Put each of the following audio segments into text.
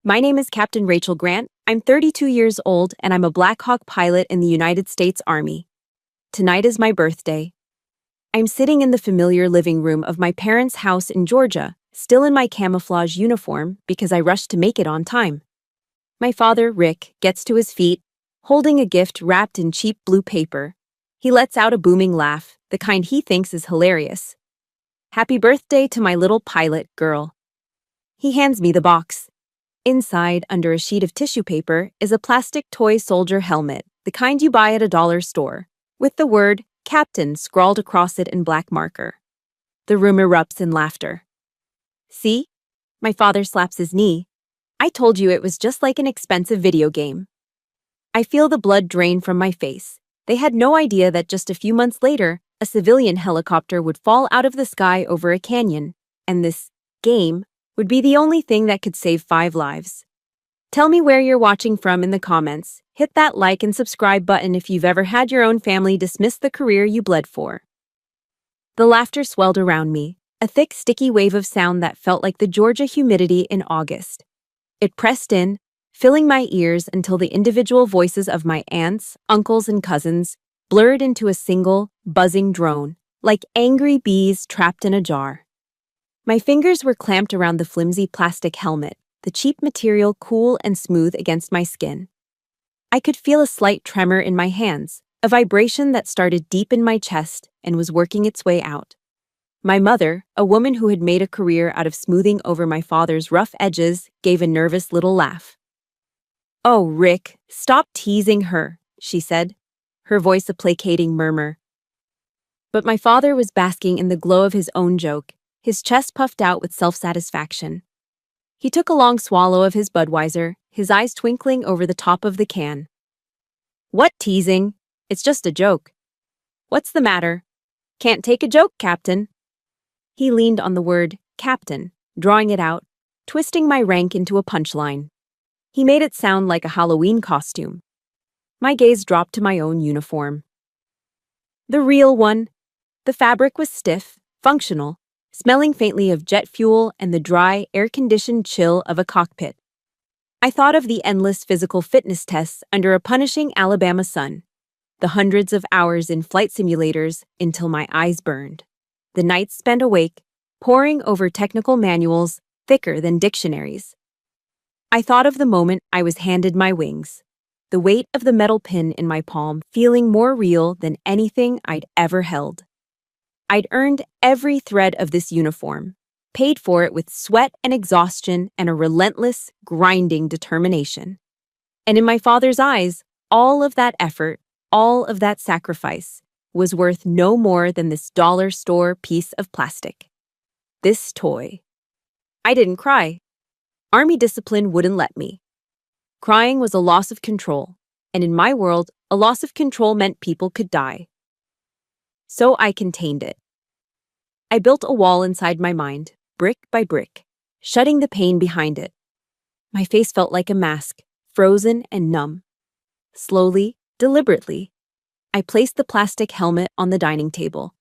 My name is Captain Rachel Grant. I'm 32 years old and I'm a Black Hawk pilot in the United States Army. Tonight is my birthday. I'm sitting in the familiar living room of my parents' house in Georgia, still in my camouflage uniform because I rushed to make it on time. My father, Rick, gets to his feet, holding a gift wrapped in cheap blue paper. He lets out a booming laugh, the kind he thinks is hilarious. Happy birthday to my little pilot girl. He hands me the box. Inside, under a sheet of tissue paper, is a plastic toy soldier helmet, the kind you buy at a dollar store, with the word Captain scrawled across it in black marker. The room erupts in laughter. See? My father slaps his knee. I told you it was just like an expensive video game. I feel the blood drain from my face. They had no idea that just a few months later, a civilian helicopter would fall out of the sky over a canyon, and this game would be the only thing that could save 5 lives. Tell me where you're watching from in the comments. Hit that like and subscribe button if you've ever had your own family dismiss the career you bled for. The laughter swelled around me, a thick, sticky wave of sound that felt like the Georgia humidity in August. It pressed in, filling my ears until the individual voices of my aunts, uncles, and cousins blurred into a single, buzzing drone, like angry bees trapped in a jar. My fingers were clamped around the flimsy plastic helmet, the cheap material cool and smooth against my skin. I could feel a slight tremor in my hands, a vibration that started deep in my chest and was working its way out. My mother, a woman who had made a career out of smoothing over my father's rough edges, gave a nervous little laugh. "Oh, Rick, stop teasing her," she said, her voice a placating murmur. But my father was basking in the glow of his own joke, his chest puffed out with self-satisfaction. He took a long swallow of his Budweiser, his eyes twinkling over the top of the can. "What teasing? It's just a joke." "What's the matter? Can't take a joke, Captain." He leaned on the word Captain, drawing it out, twisting my rank into a punchline. He made it sound like a Halloween costume. My gaze dropped to my own uniform. The real one. The fabric was stiff, functional, smelling faintly of jet fuel and the dry, air-conditioned chill of a cockpit. I thought of the endless physical fitness tests under a punishing Alabama sun, the hundreds of hours in flight simulators until my eyes burned, the nights spent awake, poring over technical manuals thicker than dictionaries. I thought of the moment I was handed my wings, the weight of the metal pin in my palm feeling more real than anything I'd ever held. I'd earned every thread of this uniform, paid for it with sweat and exhaustion and a relentless, grinding determination. And in my father's eyes, all of that effort, all of that sacrifice, was worth no more than this dollar store piece of plastic. This toy. I didn't cry. Army discipline wouldn't let me. Crying was a loss of control, and in my world, a loss of control meant people could die. So I contained it. I built a wall inside my mind, brick by brick, shutting the pain behind it. My face felt like a mask, frozen and numb. Slowly, deliberately, I placed the plastic helmet on the dining table.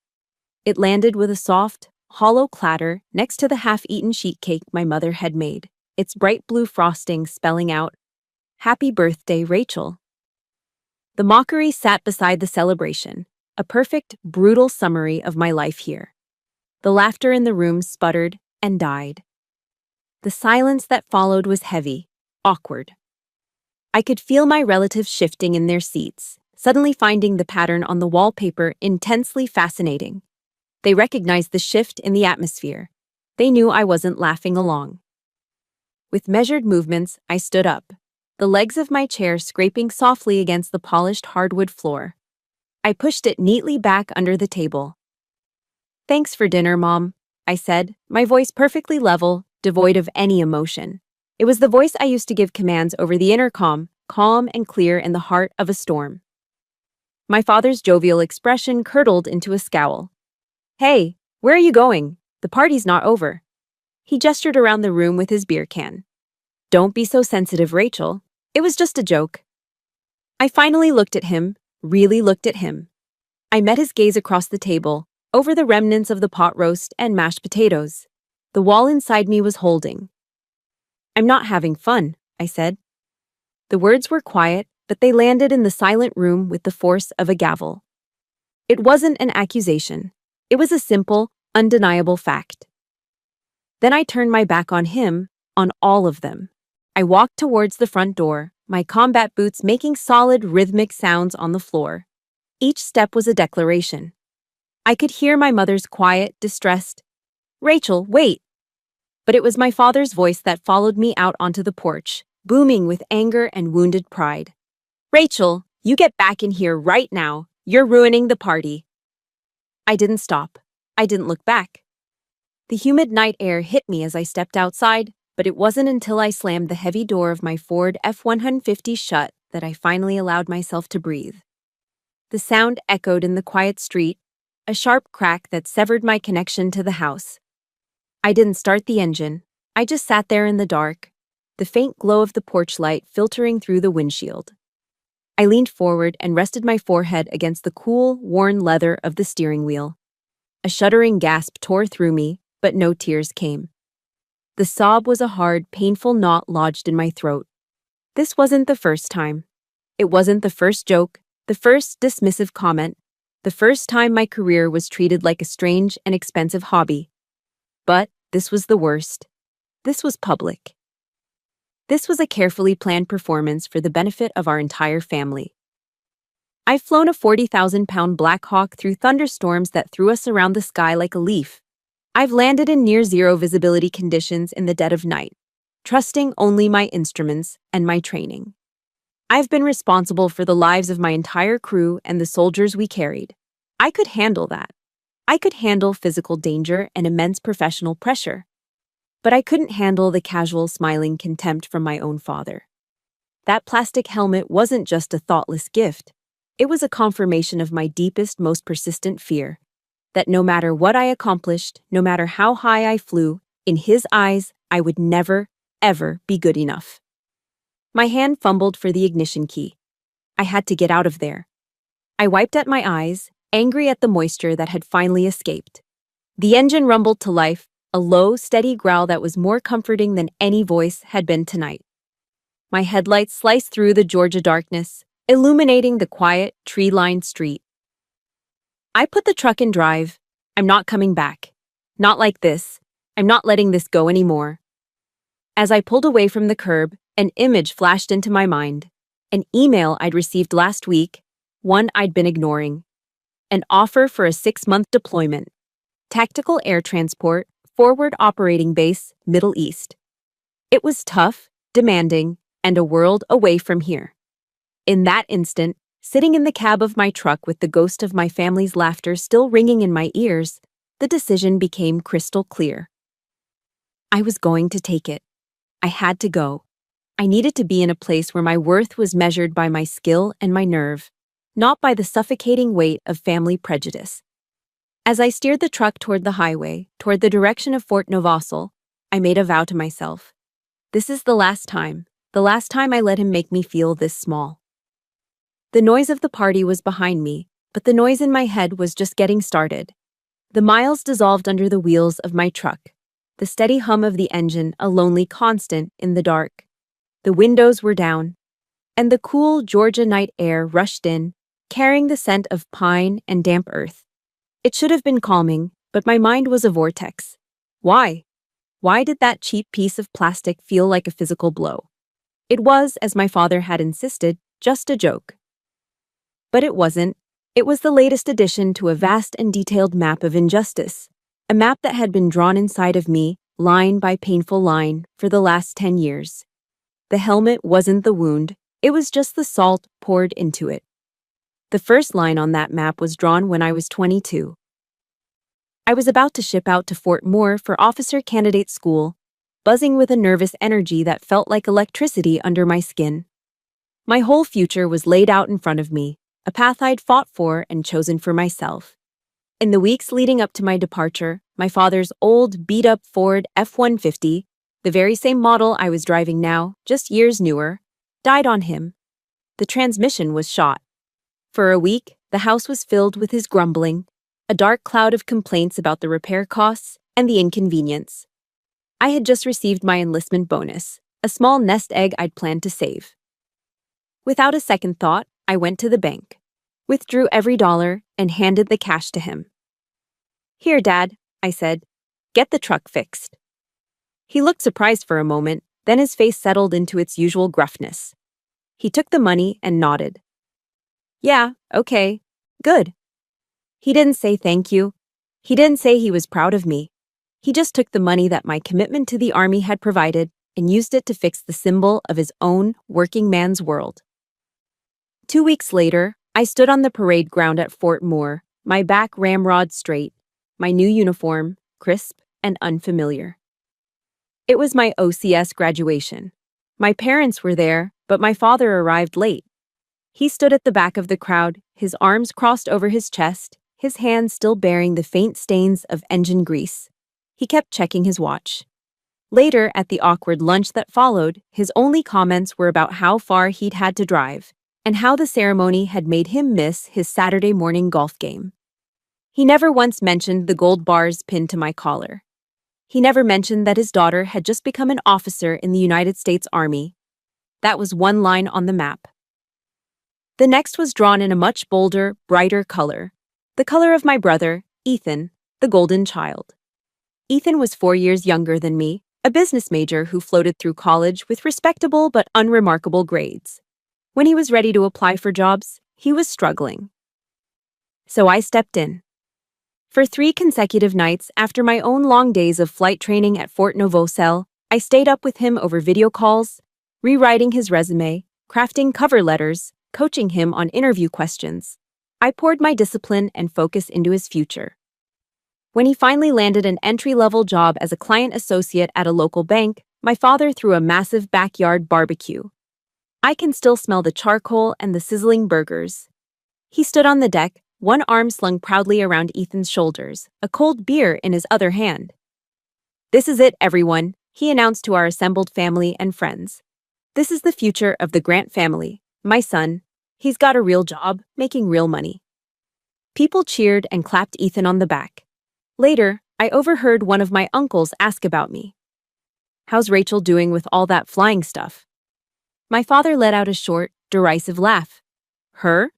It landed with a soft, hollow clatter next to the half-eaten sheet cake my mother had made, its bright blue frosting spelling out, "Happy birthday, Rachel." The mockery sat beside the celebration, a perfect, brutal summary of my life here. The laughter in the room sputtered and died. The silence that followed was heavy, awkward. I could feel my relatives shifting in their seats, suddenly finding the pattern on the wallpaper intensely fascinating. They recognized the shift in the atmosphere. They knew I wasn't laughing along. With measured movements, I stood up, the legs of my chair scraping softly against the polished hardwood floor. I pushed it neatly back under the table. "Thanks for dinner, Mom," I said, my voice perfectly level, devoid of any emotion. It was the voice I used to give commands over the intercom, calm and clear in the heart of a storm. My father's jovial expression curdled into a scowl. "Hey, where are you going? The party's not over." He gestured around the room with his beer can. "Don't be so sensitive, Rachel. It was just a joke." I finally looked at him, really looked at him. I met his gaze across the table, over the remnants of the pot roast and mashed potatoes. The wall inside me was holding. I'm not having fun, I said. The words were quiet, but they landed in the silent room with the force of a gavel. It wasn't an accusation. It was a simple, undeniable fact. Then I turned my back on him, on all of them. I walked towards the front door, my combat boots making solid, rhythmic sounds on the floor. Each step was a declaration. I could hear my mother's quiet, distressed, "Rachel, wait!" But it was my father's voice that followed me out onto the porch, booming with anger and wounded pride. "Rachel, you get back in here right now. You're ruining the party." I didn't stop. I didn't look back. The humid night air hit me as I stepped outside, but it wasn't until I slammed the heavy door of my Ford F-150 shut that I finally allowed myself to breathe. The sound echoed in the quiet street, a sharp crack that severed my connection to the house. I didn't start the engine. I just sat there in the dark, the faint glow of the porch light filtering through the windshield. I leaned forward and rested my forehead against the cool, worn leather of the steering wheel. A shuddering gasp tore through me, but no tears came. The sob was a hard, painful knot lodged in my throat. This wasn't the first time. It wasn't the first joke, the first dismissive comment, the first time my career was treated like a strange and expensive hobby. But this was the worst. This was public. This was a carefully planned performance for the benefit of our entire family. I've flown a 40,000-pound Black Hawk through thunderstorms that threw us around the sky like a leaf. I've landed in near-zero visibility conditions in the dead of night, trusting only my instruments and my training. I've been responsible for the lives of my entire crew and the soldiers we carried. I could handle that. I could handle physical danger and immense professional pressure. But I couldn't handle the casual smiling contempt from my own father. That plastic helmet wasn't just a thoughtless gift. It was a confirmation of my deepest, most persistent fear, that no matter what I accomplished, no matter how high I flew, in his eyes, I would never, ever be good enough. My hand fumbled for the ignition key. I had to get out of there. I wiped at my eyes, angry at the moisture that had finally escaped. The engine rumbled to life, a low, steady growl that was more comforting than any voice had been tonight. My headlights sliced through the Georgia darkness, illuminating the quiet, tree-lined street. I put the truck in drive. I'm not coming back. Not like this. I'm not letting this go anymore. As I pulled away from the curb, an image flashed into my mind. An email I'd received last week, one I'd been ignoring. An offer for a 6-month deployment. Tactical air transport, forward operating base, Middle East. It was tough, demanding, and a world away from here. In that instant, sitting in the cab of my truck with the ghost of my family's laughter still ringing in my ears, the decision became crystal clear. I was going to take it. I had to go. I needed to be in a place where my worth was measured by my skill and my nerve, not by the suffocating weight of family prejudice. As I steered the truck toward the highway, toward the direction of Fort Novosel, I made a vow to myself. This is the last time I let him make me feel this small. The noise of the party was behind me, but the noise in my head was just getting started. The miles dissolved under the wheels of my truck, the steady hum of the engine a lonely constant in the dark. The windows were down, and the cool Georgia night air rushed in, carrying the scent of pine and damp earth. It should have been calming, but my mind was a vortex. Why? Why did that cheap piece of plastic feel like a physical blow? It was, as my father had insisted, just a joke. But it wasn't. It was the latest addition to a vast and detailed map of injustice, a map that had been drawn inside of me, line by painful line, for the last 10 years. The helmet wasn't the wound, it was just the salt poured into it. The first line on that map was drawn when I was 22. I was about to ship out to Fort Moore for officer candidate school, buzzing with a nervous energy that felt like electricity under my skin. My whole future was laid out in front of me, a path I'd fought for and chosen for myself. In the weeks leading up to my departure, my father's old, beat-up Ford F-150, the very same model I was driving now, just years newer, died on him. The transmission was shot. For a week, the house was filled with his grumbling, a dark cloud of complaints about the repair costs and the inconvenience. I had just received my enlistment bonus, a small nest egg I'd planned to save. Without a second thought, I went to the bank, withdrew every dollar, and handed the cash to him. "Here, Dad," I said. "Get the truck fixed." He looked surprised for a moment, then his face settled into its usual gruffness. He took the money and nodded. "Yeah, okay, good." He didn't say thank you. He didn't say he was proud of me. He just took the money that my commitment to the army had provided and used it to fix the symbol of his own working man's world. 2 weeks later, I stood on the parade ground at Fort Moore, my back ramrod straight, my new uniform, crisp and unfamiliar. It was my OCS graduation. My parents were there, but my father arrived late. He stood at the back of the crowd, his arms crossed over his chest, his hands still bearing the faint stains of engine grease. He kept checking his watch. Later, at the awkward lunch that followed, his only comments were about how far he'd had to drive and how the ceremony had made him miss his Saturday morning golf game. He never once mentioned the gold bars pinned to my collar. He never mentioned that his daughter had just become an officer in the United States Army. That was one line on the map. The next was drawn in a much bolder, brighter color. The color of my brother, Ethan, the golden child. Ethan was 4 years younger than me, a business major who floated through college with respectable but unremarkable grades. When he was ready to apply for jobs, he was struggling. So I stepped in. For 3 consecutive nights after my own long days of flight training at Fort Novosel, I stayed up with him over video calls, rewriting his resume, crafting cover letters, coaching him on interview questions. I poured my discipline and focus into his future. When he finally landed an entry-level job as a client associate at a local bank, my father threw a massive backyard barbecue. I can still smell the charcoal and the sizzling burgers. He stood on the deck, one arm slung proudly around Ethan's shoulders, a cold beer in his other hand. "This is it, everyone," he announced to our assembled family and friends. "This is the future of the Grant family. My son. He's got a real job, making real money." People cheered and clapped Ethan on the back. Later, I overheard one of my uncles ask about me. "How's Rachel doing with all that flying stuff?" My father let out a short, derisive laugh. "Her?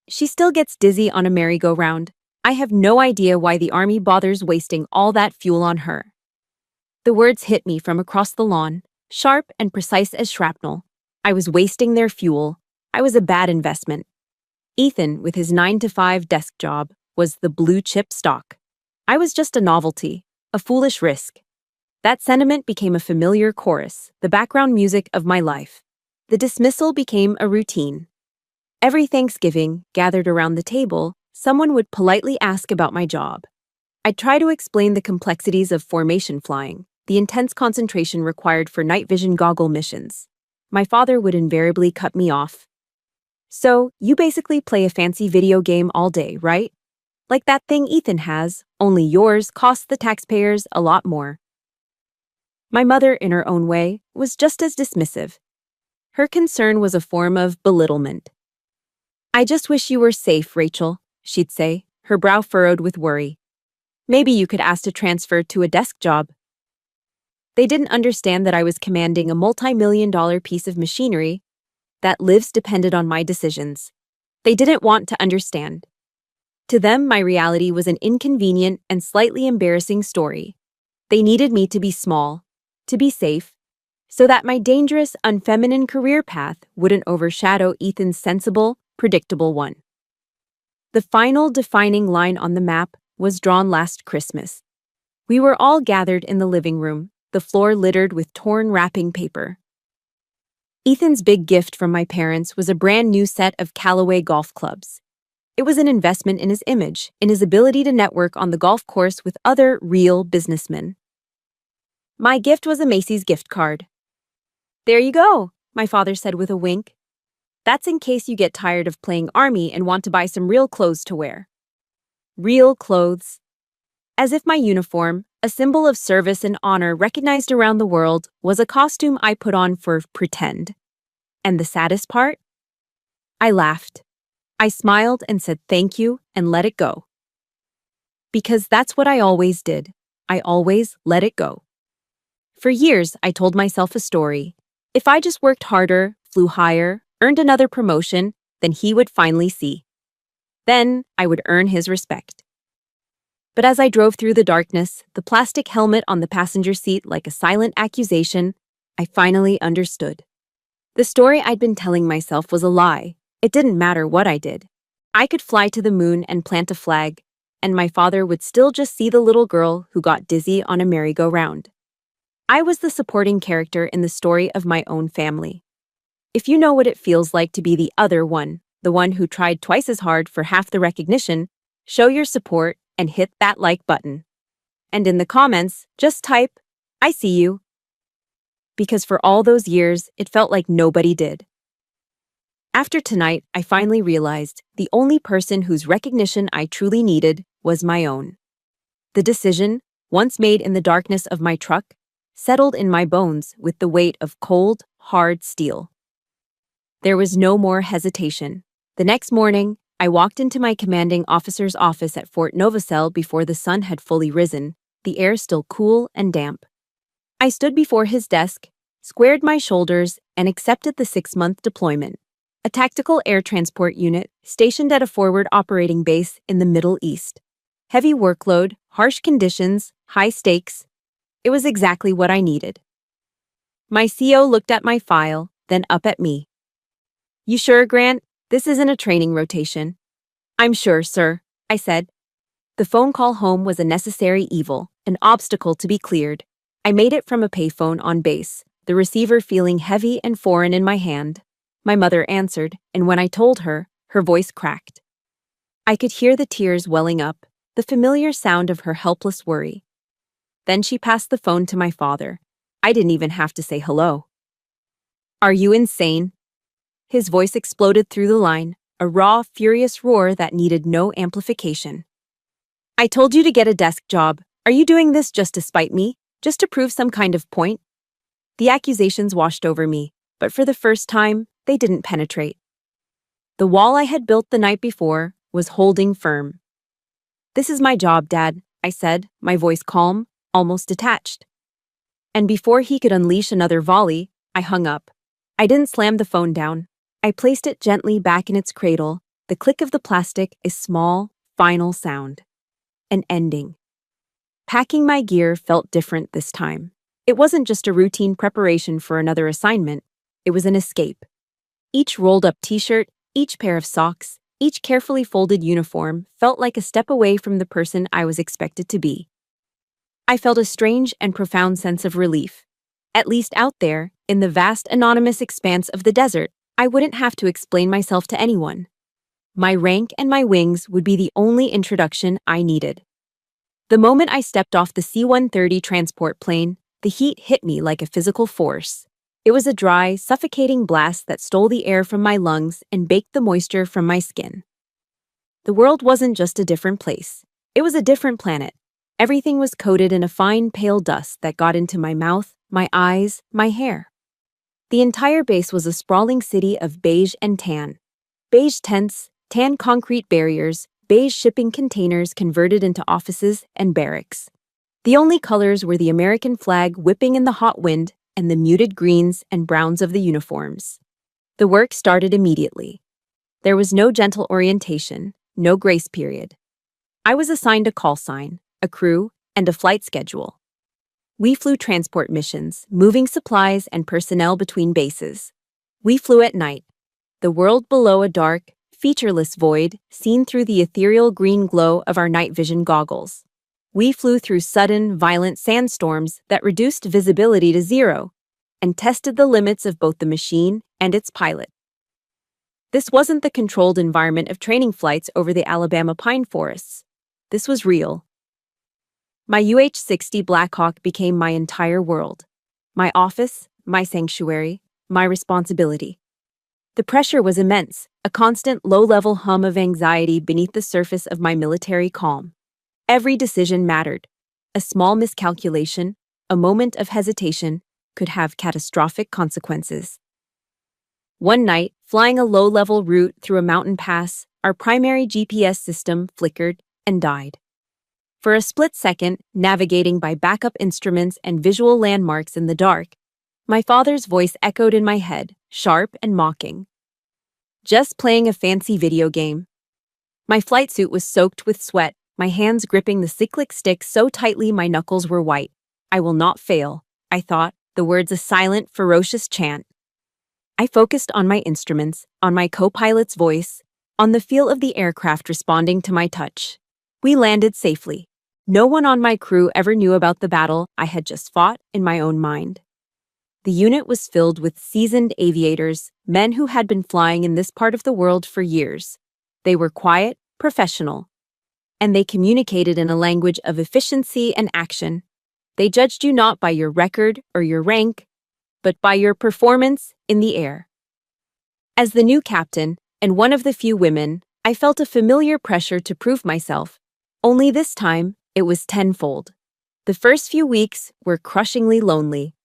She still gets dizzy on a merry-go-round. I have no idea why the army bothers wasting all that fuel on her." The words hit me from across the lawn, sharp and precise as shrapnel. I was wasting their fuel. I was a bad investment. Ethan, with his 9-to-5 desk job, was the blue-chip stock. I was just a novelty, a foolish risk. That sentiment became a familiar chorus, the background music of my life. The dismissal became a routine. Every Thanksgiving, gathered around the table, someone would politely ask about my job. I'd try to explain the complexities of formation flying, the intense concentration required for night vision goggle missions. My father would invariably cut me off. "So, you basically play a fancy video game all day, right? Like that thing Ethan has, only yours costs the taxpayers a lot more." My mother, in her own way, was just as dismissive. Her concern was a form of belittlement. "I just wish you were safe, Rachel," she'd say, her brow furrowed with worry. "Maybe you could ask to transfer to a desk job." They didn't understand that I was commanding a multi-million-dollar piece of machinery that lives depended on my decisions. They didn't want to understand. To them, my reality was an inconvenient and slightly embarrassing story. They needed me to be small, to be safe, so that my dangerous, unfeminine career path wouldn't overshadow Ethan's sensible, predictable one. The final defining line on the map was drawn last Christmas. We were all gathered in the living room, the floor littered with torn wrapping paper. Ethan's big gift from my parents was a brand new set of Callaway golf clubs. It was an investment in his image, in his ability to network on the golf course with other real businessmen. My gift was a Macy's gift card. "There you go," my father said with a wink. "That's in case you get tired of playing army and want to buy some real clothes to wear." Real clothes. As if my uniform, a symbol of service and honor recognized around the world, was a costume I put on for pretend. And the saddest part? I laughed. I smiled and said thank you and let it go. Because that's what I always did. I always let it go. For years, I told myself a story. If I just worked harder, flew higher, earned another promotion, then he would finally see. Then I would earn his respect. But as I drove through the darkness, the plastic helmet on the passenger seat like a silent accusation, I finally understood. The story I'd been telling myself was a lie. It didn't matter what I did. I could fly to the moon and plant a flag, and my father would still just see the little girl who got dizzy on a merry-go-round. I was the supporting character in the story of my own family. If you know what it feels like to be the other one, the one who tried twice as hard for half the recognition, show your support and hit that like button. And in the comments, just type, "I see you." Because for all those years, it felt like nobody did. After tonight, I finally realized the only person whose recognition I truly needed was my own. The decision, once made in the darkness of my truck, settled in my bones with the weight of cold, hard steel. There was no more hesitation. The next morning, I walked into my commanding officer's office at Fort Novosel before the sun had fully risen, the air still cool and damp. I stood before his desk, squared my shoulders, and accepted the 6-month deployment. A tactical air transport unit stationed at a forward operating base in the Middle East. Heavy workload, harsh conditions, high stakes. It was exactly what I needed. My CO looked at my file, then up at me. "You sure, Grant? This isn't a training rotation." "I'm sure, sir," I said. The phone call home was a necessary evil, an obstacle to be cleared. I made it from a payphone on base, the receiver feeling heavy and foreign in my hand. My mother answered, and when I told her, her voice cracked. I could hear the tears welling up, the familiar sound of her helpless worry. Then she passed the phone to my father. I didn't even have to say hello. "Are you insane?" His voice exploded through the line, a raw, furious roar that needed no amplification. "I told you to get a desk job. Are you doing this just to spite me? Just to prove some kind of point?" The accusations washed over me, but for the first time, they didn't penetrate. The wall I had built the night before was holding firm. "This is my job, Dad," I said, my voice calm, almost detached. And before he could unleash another volley, I hung up. I didn't slam the phone down. I placed it gently back in its cradle, the click of the plastic a small, final sound. An ending. Packing my gear felt different this time. It wasn't just a routine preparation for another assignment, it was an escape. Each rolled-up t-shirt, each pair of socks, each carefully folded uniform felt like a step away from the person I was expected to be. I felt a strange and profound sense of relief. At least out there, in the vast anonymous expanse of the desert, I wouldn't have to explain myself to anyone. My rank and my wings would be the only introduction I needed. The moment I stepped off the C-130 transport plane, the heat hit me like a physical force. It was a dry, suffocating blast that stole the air from my lungs and baked the moisture from my skin. The world wasn't just a different place. It was a different planet. Everything was coated in a fine, pale dust that got into my mouth, my eyes, my hair. The entire base was a sprawling city of beige and tan. Beige tents, tan concrete barriers, beige shipping containers converted into offices and barracks. The only colors were the American flag whipping in the hot wind and the muted greens and browns of the uniforms. The work started immediately. There was no gentle orientation, no grace period. I was assigned a call sign, a crew, and a flight schedule. We flew transport missions, moving supplies and personnel between bases. We flew at night, the world below a dark, featureless void seen through the ethereal green glow of our night vision goggles. We flew through sudden, violent sandstorms that reduced visibility to zero and tested the limits of both the machine and its pilot. This wasn't the controlled environment of training flights over the Alabama pine forests. This was real. My UH-60 Blackhawk became my entire world. My office, my sanctuary, my responsibility. The pressure was immense, a constant low-level hum of anxiety beneath the surface of my military calm. Every decision mattered. A small miscalculation, a moment of hesitation, could have catastrophic consequences. One night, flying a low-level route through a mountain pass, our primary GPS system flickered and died. For a split second, navigating by backup instruments and visual landmarks in the dark, My father's voice echoed in my head, sharp and mocking. Just playing a fancy video game. My flight suit was soaked with sweat, my hands gripping the cyclic stick so tightly my knuckles were white. I will not fail, I thought, the words a silent, ferocious chant. I focused on my instruments, on my co-pilot's voice, on the feel of the aircraft responding to my touch. We landed safely. No one on my crew ever knew about the battle I had just fought in my own mind. The unit was filled with seasoned aviators, men who had been flying in this part of the world for years. They were quiet, professional, and they communicated in a language of efficiency and action. They judged you not by your record or your rank, but by your performance in the air. As the new captain, and one of the few women, I felt a familiar pressure to prove myself. Only this time, it was tenfold. The first few weeks were crushingly lonely.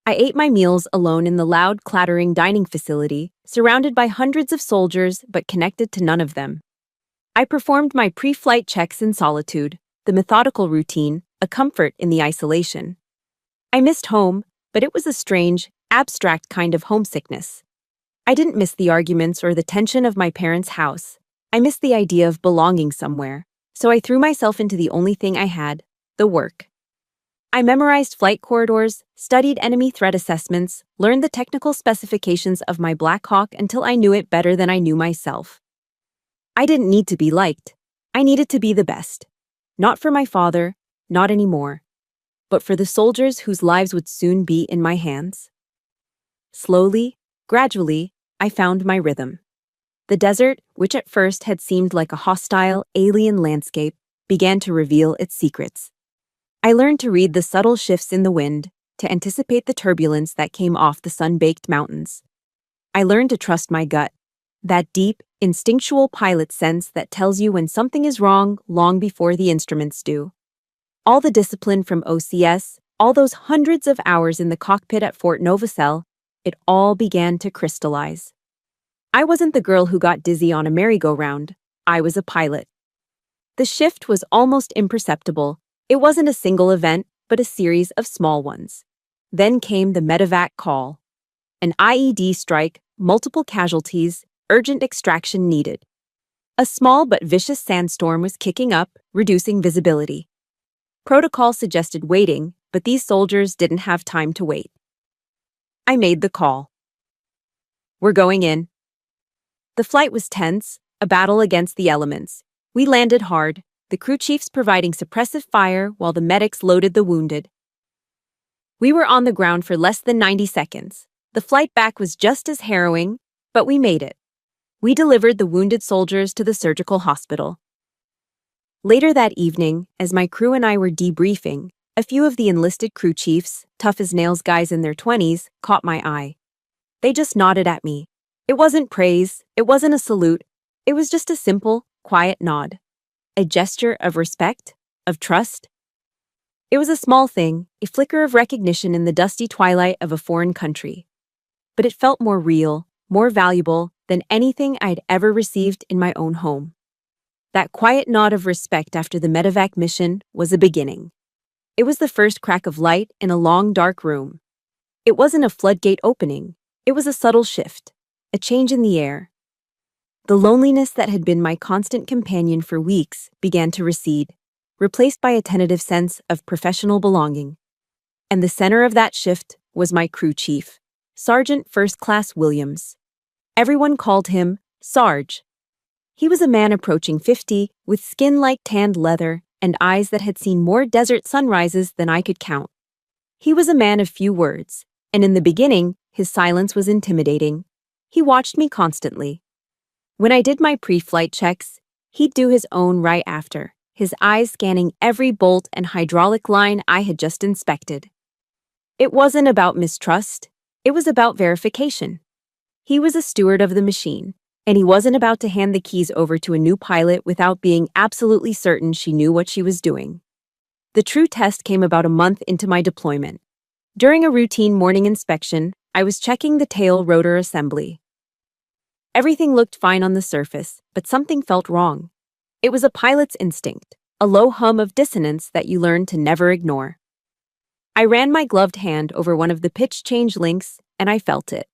I ate my meals alone in the loud, clattering dining facility, surrounded by hundreds of soldiers but connected to none of them. I performed my pre-flight checks in solitude, the methodical routine, a comfort in the isolation. I missed home, but it was a strange, abstract kind of homesickness. I didn't miss the arguments or the tension of my parents' house. I missed the idea of belonging somewhere, so I threw myself into the only thing I had, the work. I memorized flight corridors, studied enemy threat assessments, learned the technical specifications of my Black Hawk until I knew it better than I knew myself. I didn't need to be liked. I needed to be the best. Not for my father, not anymore, but for the soldiers whose lives would soon be in my hands. Slowly, gradually, I found my rhythm. The desert, which at first had seemed like a hostile, alien landscape, began to reveal its secrets. I learned to read the subtle shifts in the wind, to anticipate the turbulence that came off the sun-baked mountains. I learned to trust my gut, that deep, instinctual pilot sense that tells you when something is wrong long before the instruments do. All the discipline from OCS, all those hundreds of hours in the cockpit at Fort Novosel, it all began to crystallize. I wasn't the girl who got dizzy on a merry-go-round. I was a pilot. The shift was almost imperceptible. It wasn't a single event, but a series of small ones. Then came the medevac call. An IED strike, multiple casualties, urgent extraction needed. A small but vicious sandstorm was kicking up, reducing visibility. Protocol suggested waiting, but these soldiers didn't have time to wait. I made the call. We're going in. The flight was tense, a battle against the elements. We landed hard, the crew chiefs providing suppressive fire while the medics loaded the wounded. We were on the ground for less than 90 seconds. The flight back was just as harrowing, but we made it. We delivered the wounded soldiers to the surgical hospital. Later that evening, as my crew and I were debriefing, a few of the enlisted crew chiefs, tough-as-nails guys in their 20s, caught my eye. They just nodded at me. It wasn't praise, it wasn't a salute, it was just a simple, quiet nod. A gesture of respect, of trust. It was a small thing, a flicker of recognition in the dusty twilight of a foreign country. But it felt more real, more valuable than anything I'd ever received in my own home. That quiet nod of respect after the medevac mission was a beginning. It was the first crack of light in a long, dark room. It wasn't a floodgate opening. It was a subtle shift, a change in the air. The loneliness that had been my constant companion for weeks began to recede, replaced by a tentative sense of professional belonging. And the center of that shift was my crew chief, Sergeant First Class Williams. Everyone called him Sarge. He was a man approaching 50, with skin like tanned leather and eyes that had seen more desert sunrises than I could count. He was a man of few words, and in the beginning, his silence was intimidating. He watched me constantly. When I did my pre-flight checks, he'd do his own right after, his eyes scanning every bolt and hydraulic line I had just inspected. It wasn't about mistrust, it was about verification. He was a steward of the machine, and he wasn't about to hand the keys over to a new pilot without being absolutely certain she knew what she was doing. The true test came about a month into my deployment. During a routine morning inspection, I was checking the tail rotor assembly. Everything looked fine on the surface, but something felt wrong. It was a pilot's instinct, a low hum of dissonance that you learn to never ignore. I ran my gloved hand over one of the pitch change links, and I felt it.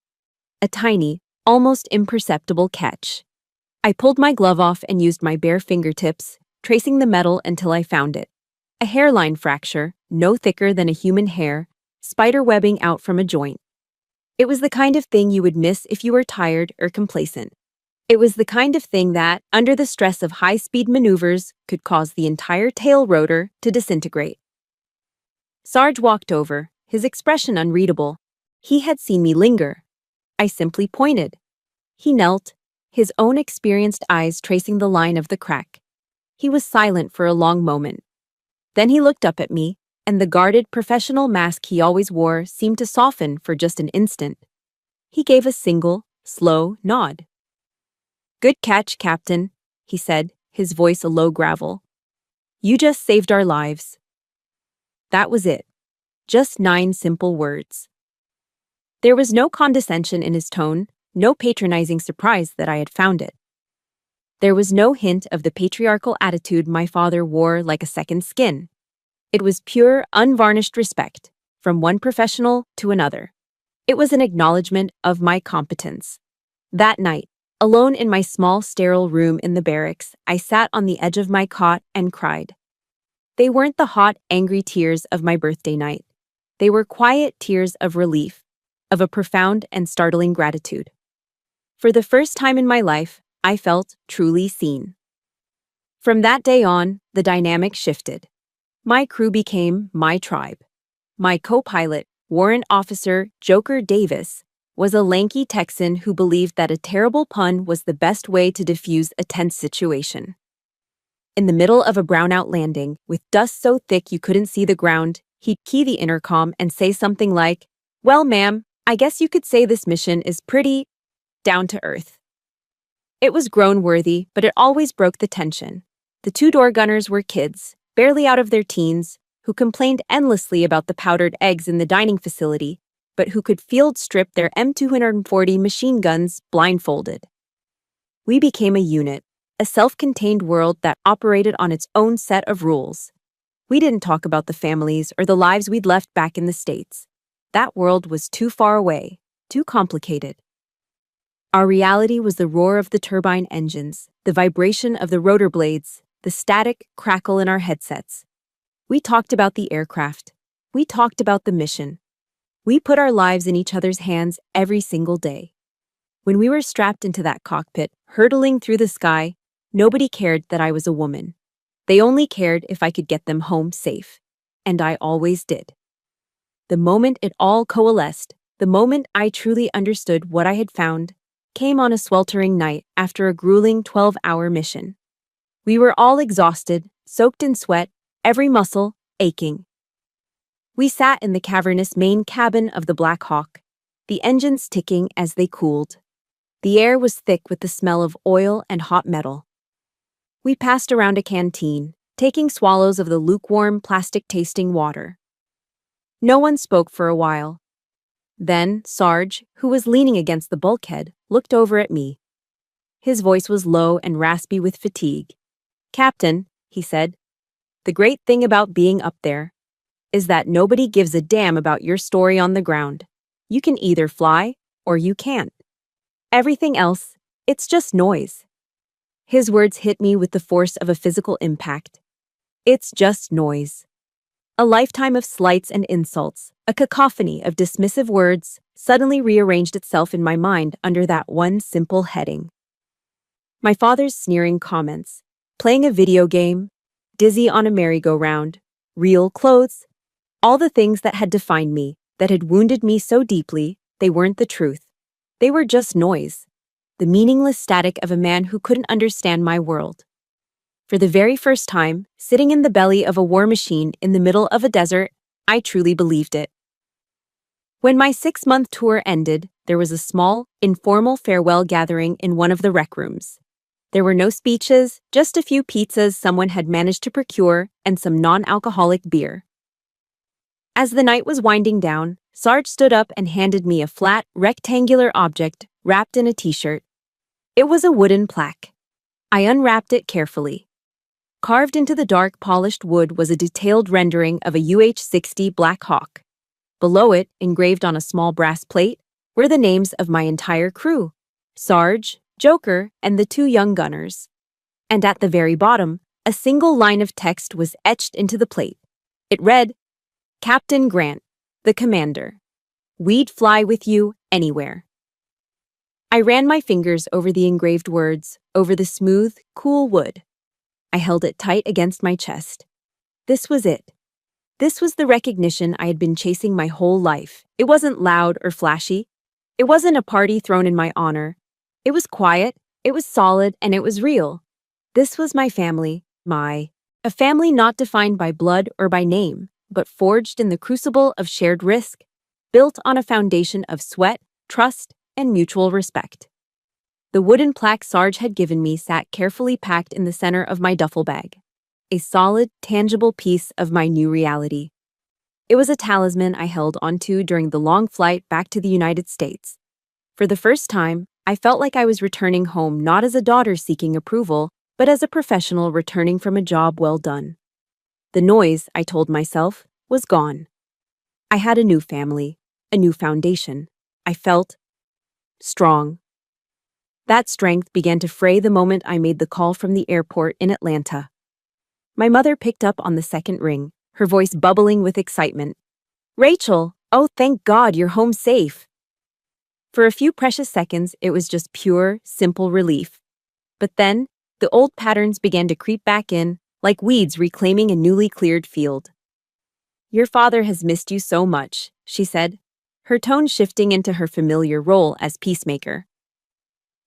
A tiny, almost imperceptible catch. I pulled my glove off and used my bare fingertips, tracing the metal until I found it. A hairline fracture, no thicker than a human hair, spider webbing out from a joint. It was the kind of thing you would miss if you were tired or complacent. It was the kind of thing that, under the stress of high-speed maneuvers, could cause the entire tail rotor to disintegrate. Sarge walked over, his expression unreadable. He had seen me linger. I simply pointed. He knelt, his own experienced eyes tracing the line of the crack. He was silent for a long moment. Then he looked up at me, and the guarded professional mask he always wore seemed to soften for just an instant. He gave a single, slow nod. "Good catch, Captain," he said, his voice a low gravel. "You just saved our lives." That was it. Just 9 simple words. There was no condescension in his tone, no patronizing surprise that I had found it. There was no hint of the patriarchal attitude my father wore like a second skin. It was pure, unvarnished respect, from one professional to another. It was an acknowledgement of my competence. That night, alone in my small, sterile room in the barracks, I sat on the edge of my cot and cried. They weren't the hot, angry tears of my birthday night. They were quiet tears of relief, of a profound and startling gratitude. For the first time in my life, I felt truly seen. From that day on, the dynamic shifted. My crew became my tribe. My co-pilot, Warrant Officer Joker Davis, was a lanky Texan who believed that a terrible pun was the best way to diffuse a tense situation. In the middle of a brownout landing, with dust so thick you couldn't see the ground, he'd key the intercom and say something like, "Well, ma'am, I guess you could say this mission is pretty down to earth." It was groan-worthy, but it always broke the tension. The 2 door gunners were kids, barely out of their teens, who complained endlessly about the powdered eggs in the dining facility, but who could field strip their M240 machine guns blindfolded. We became a unit, a self-contained world that operated on its own set of rules. We didn't talk about the families or the lives we'd left back in the States. That world was too far away, too complicated. Our reality was the roar of the turbine engines, the vibration of the rotor blades, the static crackle in our headsets. We talked about the aircraft. We talked about the mission. We put our lives in each other's hands every single day. When we were strapped into that cockpit, hurtling through the sky, nobody cared that I was a woman. They only cared if I could get them home safe. And I always did. The moment it all coalesced, the moment I truly understood what I had found, came on a sweltering night after a grueling 12-hour mission. We were all exhausted, soaked in sweat, every muscle aching. We sat in the cavernous main cabin of the Black Hawk, the engines ticking as they cooled. The air was thick with the smell of oil and hot metal. We passed around a canteen, taking swallows of the lukewarm, plastic-tasting water. No one spoke for a while. Then Sarge, who was leaning against the bulkhead, looked over at me. His voice was low and raspy with fatigue. "Captain," he said, "the great thing about being up there is that nobody gives a damn about your story on the ground. You can either fly or you can't. Everything else, it's just noise." His words hit me with the force of a physical impact. It's just noise. A lifetime of slights and insults, a cacophony of dismissive words, suddenly rearranged itself in my mind under that one simple heading. My father's sneering comments, playing a video game, dizzy on a merry-go-round, real clothes, all the things that had defined me, that had wounded me so deeply, they weren't the truth. They were just noise, the meaningless static of a man who couldn't understand my world. For the very first time, sitting in the belly of a war machine in the middle of a desert, I truly believed it. When my 6-month tour ended, there was a small, informal farewell gathering in one of the rec rooms. There were no speeches, just a few pizzas someone had managed to procure and some non-alcoholic beer. As the night was winding down, Sarge stood up and handed me a flat, rectangular object wrapped in a t-shirt. It was a wooden plaque. I unwrapped it carefully. Carved into the dark, polished wood was a detailed rendering of a UH-60 Black Hawk. Below it, engraved on a small brass plate, were the names of my entire crew: Sarge, Joker, and the 2 young gunners. And at the very bottom, a single line of text was etched into the plate. It read, "Captain Grant, the commander. We'd fly with you anywhere." I ran my fingers over the engraved words, over the smooth, cool wood. I held it tight against my chest. This was it. This was the recognition I had been chasing my whole life. It wasn't loud or flashy. It wasn't a party thrown in my honor. It was quiet, it was solid, and it was real. This was my family, a family not defined by blood or by name, but forged in the crucible of shared risk, built on a foundation of sweat, trust, and mutual respect. The wooden plaque Sarge had given me sat carefully packed in the center of my duffel bag, a solid, tangible piece of my new reality. It was a talisman I held onto during the long flight back to the United States. For the first time, I felt like I was returning home not as a daughter seeking approval, but as a professional returning from a job well done. The noise, I told myself, was gone. I had a new family, a new foundation. I felt strong. That strength began to fray the moment I made the call from the airport in Atlanta. My mother picked up on the second ring, her voice bubbling with excitement. "Rachel, oh, thank God you're home safe." For a few precious seconds, it was just pure, simple relief. But then, the old patterns began to creep back in, like weeds reclaiming a newly cleared field. "Your father has missed you so much," she said, her tone shifting into her familiar role as peacemaker.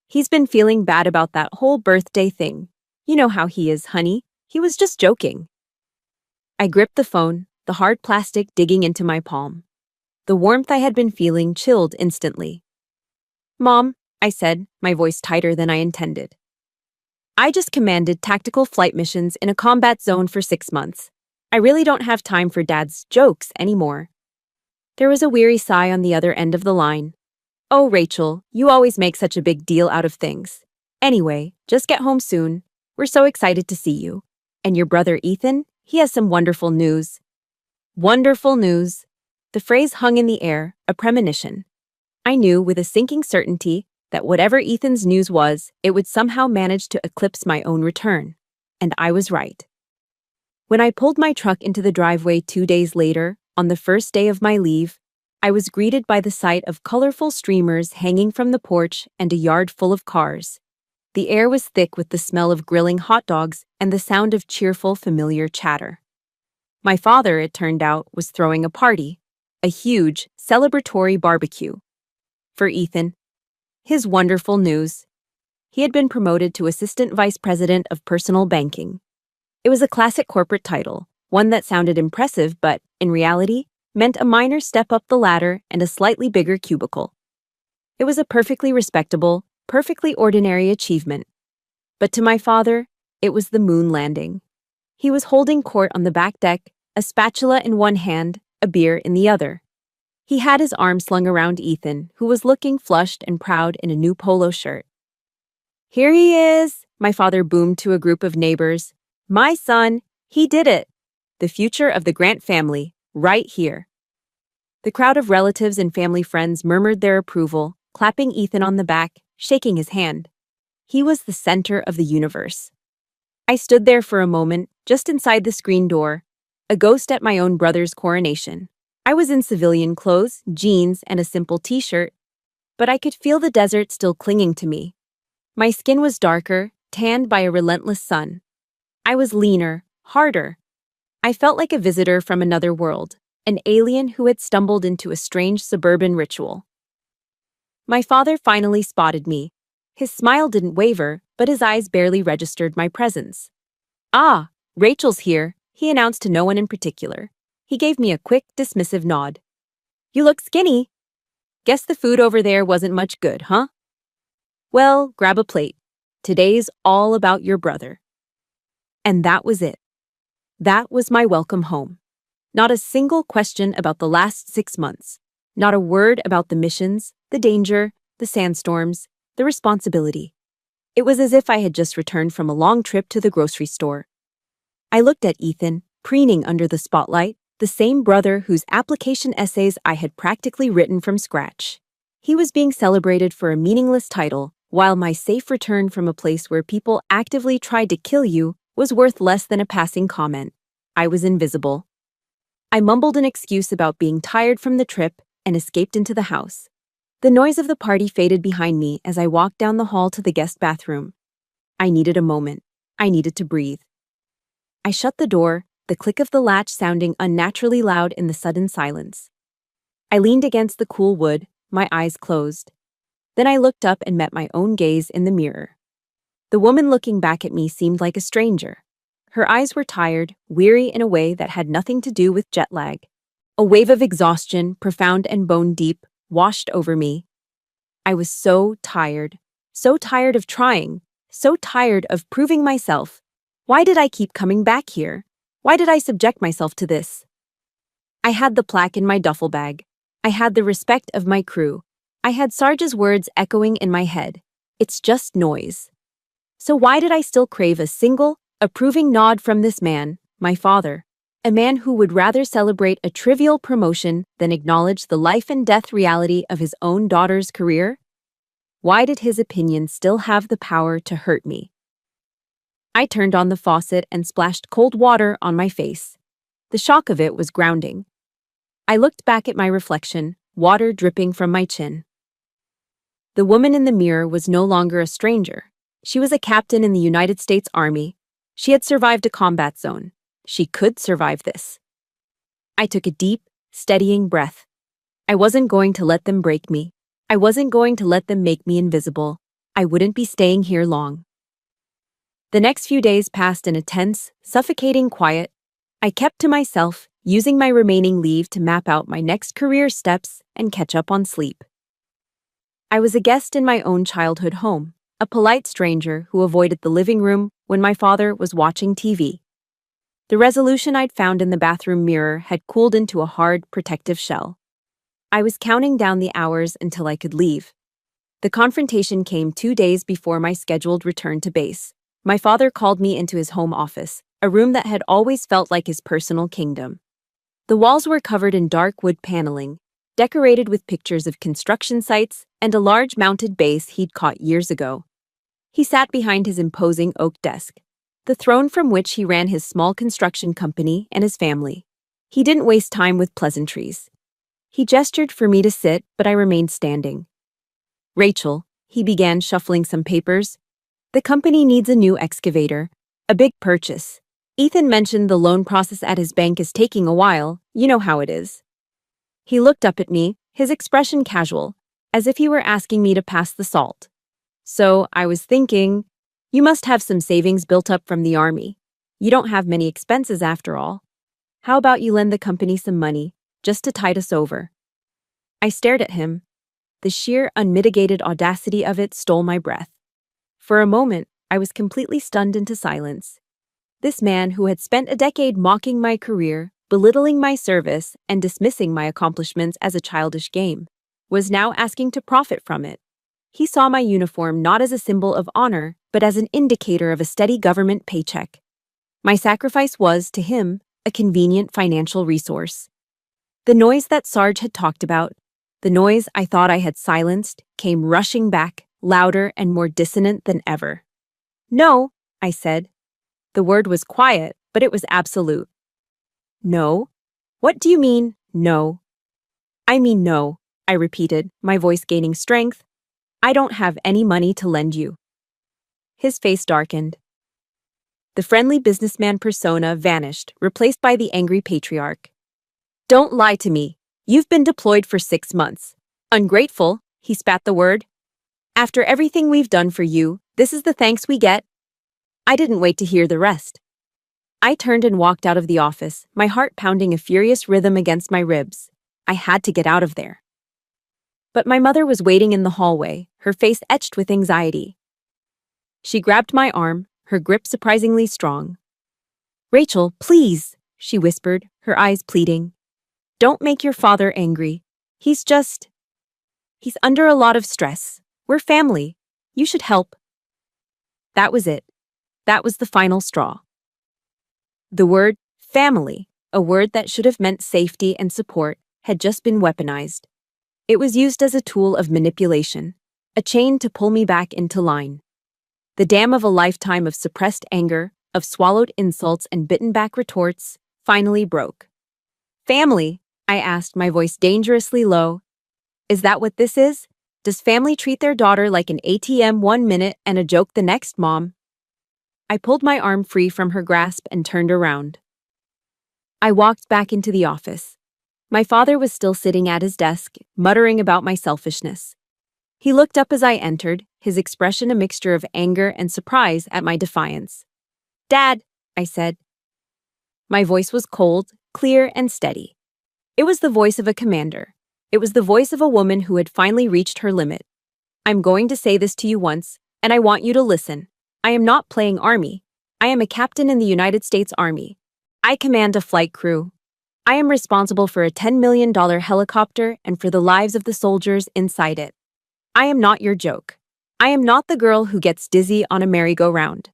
"He's been feeling bad about that whole birthday thing. You know how he is, honey. He was just joking." I gripped the phone, the hard plastic digging into my palm. The warmth I had been feeling chilled instantly. "Mom," I said, my voice tighter than I intended. "I just commanded tactical flight missions in a combat zone for 6 months. I really don't have time for Dad's jokes anymore." There was a weary sigh on the other end of the line. "Oh, Rachel, you always make such a big deal out of things. Anyway, just get home soon. We're so excited to see you. And your brother Ethan, he has some wonderful news." Wonderful news. The phrase hung in the air, a premonition. I knew with a sinking certainty that whatever Ethan's news was, it would somehow manage to eclipse my own return. And I was right. When I pulled my truck into the driveway 2 days later, on the first day of my leave, I was greeted by the sight of colorful streamers hanging from the porch and a yard full of cars. The air was thick with the smell of grilling hot dogs and the sound of cheerful, familiar chatter. My father, it turned out, was throwing a party, a huge, celebratory barbecue. For Ethan, his wonderful news. He had been promoted to Assistant Vice President of Personal Banking. It was a classic corporate title, one that sounded impressive but, in reality, meant a minor step up the ladder and a slightly bigger cubicle. It was a perfectly respectable, perfectly ordinary achievement. But to my father, it was the moon landing. He was holding court on the back deck, a spatula in one hand, a beer in the other. He had his arm slung around Ethan, who was looking flushed and proud in a new polo shirt. "Here he is," my father boomed to a group of neighbors. "My son, he did it. The future of the Grant family, right here." The crowd of relatives and family friends murmured their approval, clapping Ethan on the back, shaking his hand. He was the center of the universe. I stood there for a moment, just inside the screen door, a ghost at my own brother's coronation. I was in civilian clothes, jeans, and a simple t-shirt, but I could feel the desert still clinging to me. My skin was darker, tanned by a relentless sun. I was leaner, harder. I felt like a visitor from another world, an alien who had stumbled into a strange suburban ritual. My father finally spotted me. His smile didn't waver, but his eyes barely registered my presence. "Ah, Rachel's here," he announced to no one in particular. He gave me a quick, dismissive nod. "You look skinny. Guess the food over there wasn't much good, huh? Well, grab a plate. Today's all about your brother." And that was it. That was my welcome home. Not a single question about the last 6 months. Not a word about the missions, the danger, the sandstorms, the responsibility. It was as if I had just returned from a long trip to the grocery store. I looked at Ethan, preening under the spotlight, the same brother whose application essays I had practically written from scratch. He was being celebrated for a meaningless title, while my safe return from a place where people actively tried to kill you was worth less than a passing comment. I was invisible. I mumbled an excuse about being tired from the trip and escaped into the house. The noise of the party faded behind me as I walked down the hall to the guest bathroom. I needed a moment. I needed to breathe. I shut the door, the click of the latch sounding unnaturally loud in the sudden silence. I leaned against the cool wood, my eyes closed. Then I looked up and met my own gaze in the mirror. The woman looking back at me seemed like a stranger. Her eyes were tired, weary in a way that had nothing to do with jet lag. A wave of exhaustion, profound and bone-deep, washed over me. I was so tired of trying, so tired of proving myself. Why did I keep coming back here? Why did I subject myself to this? I had the plaque in my duffel bag. I had the respect of my crew. I had Sarge's words echoing in my head. It's just noise. So why did I still crave a single, approving nod from this man, my father? A man who would rather celebrate a trivial promotion than acknowledge the life and death reality of his own daughter's career? Why did his opinion still have the power to hurt me? I turned on the faucet and splashed cold water on my face. The shock of it was grounding. I looked back at my reflection, water dripping from my chin. The woman in the mirror was no longer a stranger. She was a captain in the United States Army. She had survived a combat zone. She could survive this. I took a deep, steadying breath. I wasn't going to let them break me. I wasn't going to let them make me invisible. I wouldn't be staying here long. The next few days passed in a tense, suffocating quiet. I kept to myself, using my remaining leave to map out my next career steps and catch up on sleep. I was a guest in my own childhood home, a polite stranger who avoided the living room when my father was watching TV. The resolution I'd found in the bathroom mirror had cooled into a hard, protective shell. I was counting down the hours until I could leave. The confrontation came 2 days before my scheduled return to base. My father called me into his home office, a room that had always felt like his personal kingdom. The walls were covered in dark wood paneling, decorated with pictures of construction sites and a large mounted base he'd caught years ago. He sat behind his imposing oak desk, the throne from which he ran his small construction company and his family. He didn't waste time with pleasantries. He gestured for me to sit, but I remained standing. "Rachel," he began, shuffling some papers. "The company needs a new excavator, a big purchase. Ethan mentioned the loan process at his bank is taking a while, you know how it is." He looked up at me, his expression casual, as if he were asking me to pass the salt. "So, I was thinking, you must have some savings built up from the army. You don't have many expenses after all. How about you lend the company some money, just to tide us over?" I stared at him. The sheer, unmitigated audacity of it stole my breath. For a moment, I was completely stunned into silence. This man who had spent a decade mocking my career, belittling my service, and dismissing my accomplishments as a childish game, was now asking to profit from it. He saw my uniform not as a symbol of honor, but as an indicator of a steady government paycheck. My sacrifice was, to him, a convenient financial resource. The noise that Sarge had talked about, the noise I thought I had silenced, came rushing back, louder and more dissonant than ever. "No," I said. The word was quiet, but it was absolute. "No? What do you mean, no?" "I mean no," I repeated, my voice gaining strength. "I don't have any money to lend you." His face darkened. The friendly businessman persona vanished, replaced by the angry patriarch. "Don't lie to me. You've been deployed for 6 months. Ungrateful," he spat the word. "After everything we've done for you, this is the thanks we get?" I didn't wait to hear the rest. I turned and walked out of the office, my heart pounding a furious rhythm against my ribs. I had to get out of there. But my mother was waiting in the hallway, her face etched with anxiety. She grabbed my arm, her grip surprisingly strong. "Rachel, please," she whispered, her eyes pleading. "Don't make your father angry. He's under a lot of stress. We're family. You should help." That was it. That was the final straw. The word family, a word that should have meant safety and support, had just been weaponized. It was used as a tool of manipulation, a chain to pull me back into line. The dam of a lifetime of suppressed anger, of swallowed insults and bitten-back retorts, finally broke. Family, I asked, my voice dangerously low. Is that what this is? Does family treat their daughter like an ATM 1 minute and a joke the next, Mom? I pulled my arm free from her grasp and turned around. I walked back into the office. My father was still sitting at his desk, muttering about my selfishness. He looked up as I entered, his expression a mixture of anger and surprise at my defiance. Dad, I said. My voice was cold, clear, and steady. It was the voice of a commander. It was the voice of a woman who had finally reached her limit. I'm going to say this to you once, and I want you to listen. I am not playing Army. I am a captain in the United States Army. I command a flight crew. I am responsible for a $10 million helicopter and for the lives of the soldiers inside it. I am not your joke. I am not the girl who gets dizzy on a merry-go-round.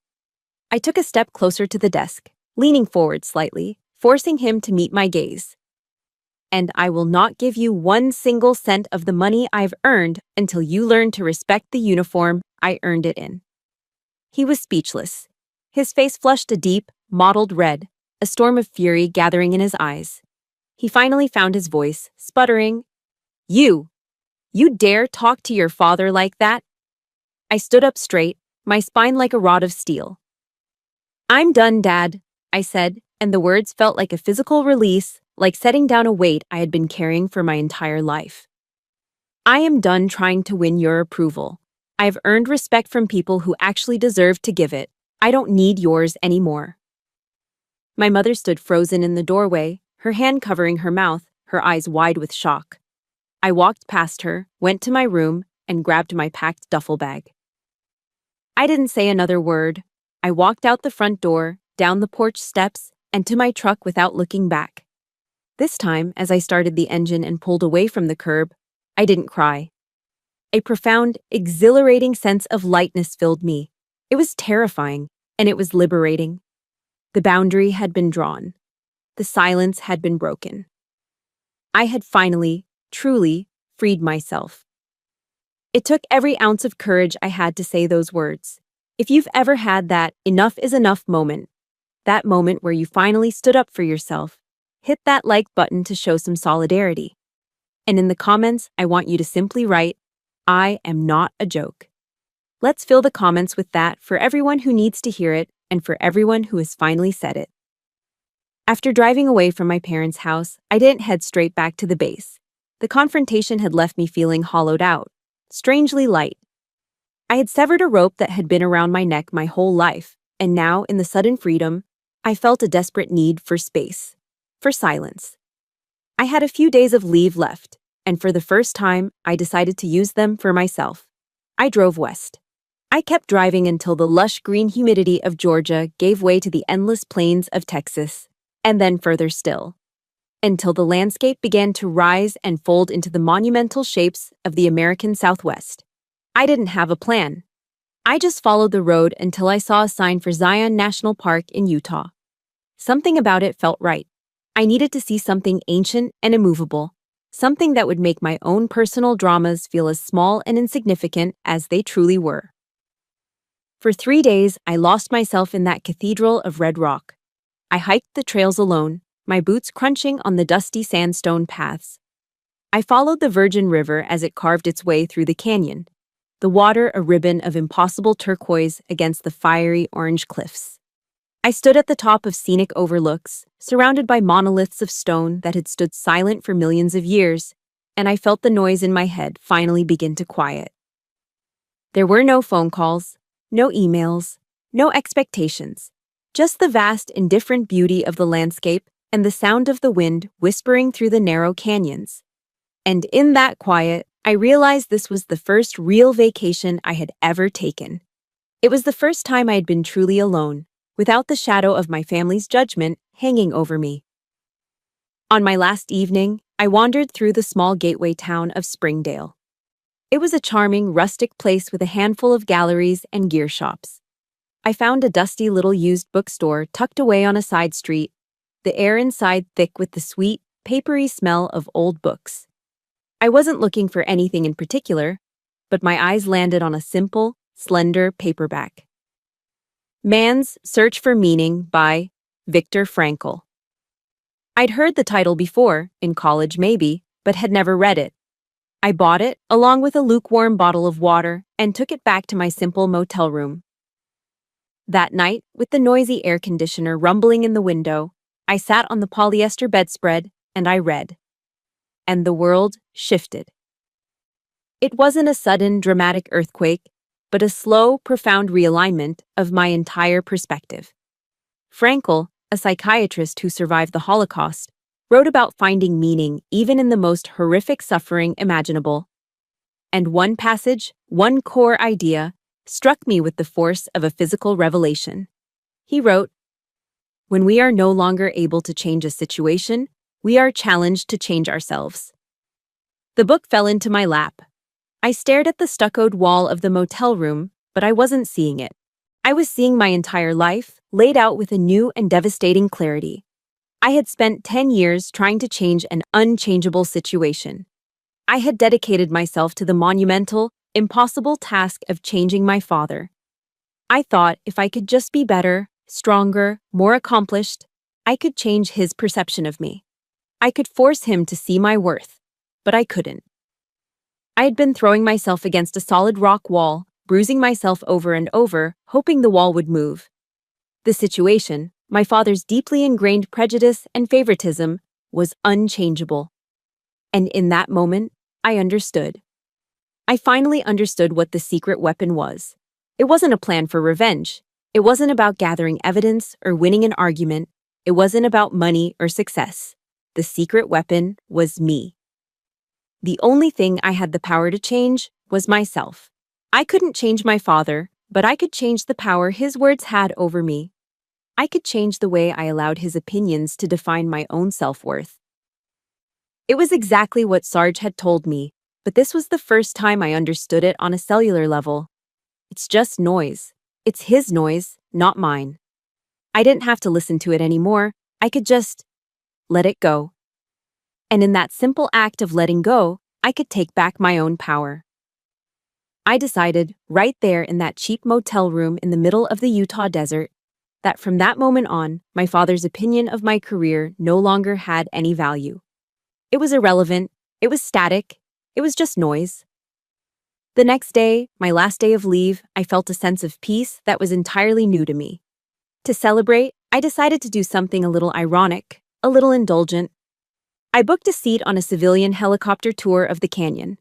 I took a step closer to the desk, leaning forward slightly, forcing him to meet my gaze. And I will not give you 1 single cent of the money I've earned until you learn to respect the uniform I earned it in. He was speechless. His face flushed a deep, mottled red, a storm of fury gathering in his eyes. He finally found his voice, sputtering, You dare talk to your father like that? I stood up straight, my spine like a rod of steel. I'm done, Dad, I said, and the words felt like a physical release, like setting down a weight I had been carrying for my entire life. I am done trying to win your approval. I've earned respect from people who actually deserve to give it. I don't need yours anymore. My mother stood frozen in the doorway, her hand covering her mouth, her eyes wide with shock. I walked past her, went to my room, and grabbed my packed duffel bag. I didn't say another word. I walked out the front door, down the porch steps, and to my truck without looking back. This time, as I started the engine and pulled away from the curb, I didn't cry. A profound, exhilarating sense of lightness filled me. It was terrifying, and it was liberating. The boundary had been drawn. The silence had been broken. I had finally, truly, freed myself. It took every ounce of courage I had to say those words. If you've ever had that enough is enough moment, that moment where you finally stood up for yourself, hit that like button to show some solidarity. And in the comments, I want you to simply write, I am not a joke. Let's fill the comments with that for everyone who needs to hear it and for everyone who has finally said it. After driving away from my parents' house, I didn't head straight back to the base. The confrontation had left me feeling hollowed out, strangely light. I had severed a rope that had been around my neck my whole life, and now, in the sudden freedom, I felt a desperate need for space, for silence. I had a few days of leave left, and for the first time, I decided to use them for myself. I drove west. I kept driving until the lush green humidity of Georgia gave way to the endless plains of Texas, and then further still, until the landscape began to rise and fold into the monumental shapes of the American Southwest. I didn't have a plan. I just followed the road until I saw a sign for Zion National Park in Utah. Something about it felt right. I needed to see something ancient and immovable, something that would make my own personal dramas feel as small and insignificant as they truly were. For 3 days, I lost myself in that cathedral of red rock. I hiked the trails alone, my boots crunching on the dusty sandstone paths. I followed the Virgin River as it carved its way through the canyon, the water a ribbon of impossible turquoise against the fiery orange cliffs. I stood at the top of scenic overlooks, surrounded by monoliths of stone that had stood silent for millions of years, and I felt the noise in my head finally begin to quiet. There were no phone calls, no emails, no expectations, just the vast, indifferent beauty of the landscape and the sound of the wind whispering through the narrow canyons. And in that quiet, I realized this was the first real vacation I had ever taken. It was the first time I had been truly alone, without the shadow of my family's judgment hanging over me. On my last evening, I wandered through the small gateway town of Springdale. It was a charming, rustic place with a handful of galleries and gear shops. I found a dusty little used bookstore tucked away on a side street, the air inside thick with the sweet, papery smell of old books. I wasn't looking for anything in particular, but my eyes landed on a simple, slender paperback. Man's Search for Meaning by Viktor Frankl. I'd heard the title before, in college maybe, but had never read it. I bought it, along with a lukewarm bottle of water, and took it back to my simple motel room. That night, with the noisy air conditioner rumbling in the window, I sat on the polyester bedspread and I read. And the world shifted. It wasn't a sudden, dramatic earthquake, but a slow, profound realignment of my entire perspective. Frankl, a psychiatrist who survived the Holocaust, wrote about finding meaning even in the most horrific suffering imaginable. And one passage, one core idea, struck me with the force of a physical revelation. He wrote, "When we are no longer able to change a situation, we are challenged to change ourselves." The book fell into my lap. I stared at the stuccoed wall of the motel room, but I wasn't seeing it. I was seeing my entire life, laid out with a new and devastating clarity. I had spent 10 years trying to change an unchangeable situation. I had dedicated myself to the monumental, impossible task of changing my father. I thought if I could just be better, stronger, more accomplished, I could change his perception of me. I could force him to see my worth, but I couldn't. I had been throwing myself against a solid rock wall, bruising myself over and over, hoping the wall would move. The situation, my father's deeply ingrained prejudice and favoritism, was unchangeable. And in that moment, I understood. I finally understood what the secret weapon was. It wasn't a plan for revenge. It wasn't about gathering evidence or winning an argument. It wasn't about money or success. The secret weapon was me. The only thing I had the power to change was myself. I couldn't change my father, but I could change the power his words had over me. I could change the way I allowed his opinions to define my own self-worth. It was exactly what Sarge had told me, but this was the first time I understood it on a cellular level. It's just noise. It's his noise, not mine. I didn't have to listen to it anymore. I could just let it go. And in that simple act of letting go, I could take back my own power. I decided, right there in that cheap motel room in the middle of the Utah desert, that from that moment on, my father's opinion of my career no longer had any value. It was irrelevant, it was static, it was just noise. The next day, my last day of leave, I felt a sense of peace that was entirely new to me. To celebrate, I decided to do something a little ironic, a little indulgent. I booked a seat on a civilian helicopter tour of the canyon.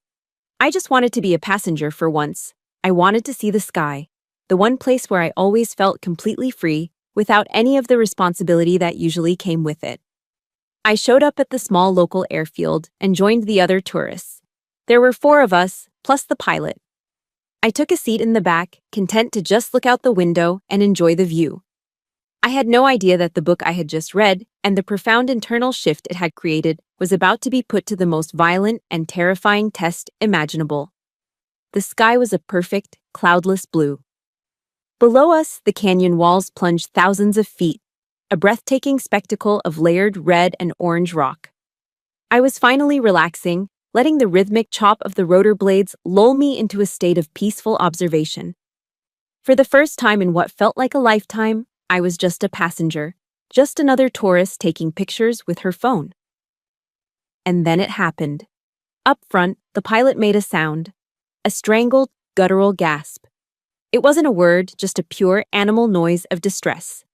I just wanted to be a passenger for once. I wanted to see the sky, the one place where I always felt completely free, without any of the responsibility that usually came with it. I showed up at the small local airfield and joined the other tourists. There were 4 of us, plus the pilot. I took a seat in the back, content to just look out the window and enjoy the view. I had no idea that the book I had just read and the profound internal shift it had created was about to be put to the most violent and terrifying test imaginable. The sky was a perfect, cloudless blue. Below us, the canyon walls plunged thousands of feet, a breathtaking spectacle of layered red and orange rock. I was finally relaxing, letting the rhythmic chop of the rotor blades lull me into a state of peaceful observation. For the first time in what felt like a lifetime, I was just a passenger, just another tourist taking pictures with her phone. And then it happened. Up front, the pilot made a sound, a strangled, guttural gasp. It wasn't a word, just a pure animal noise of distress.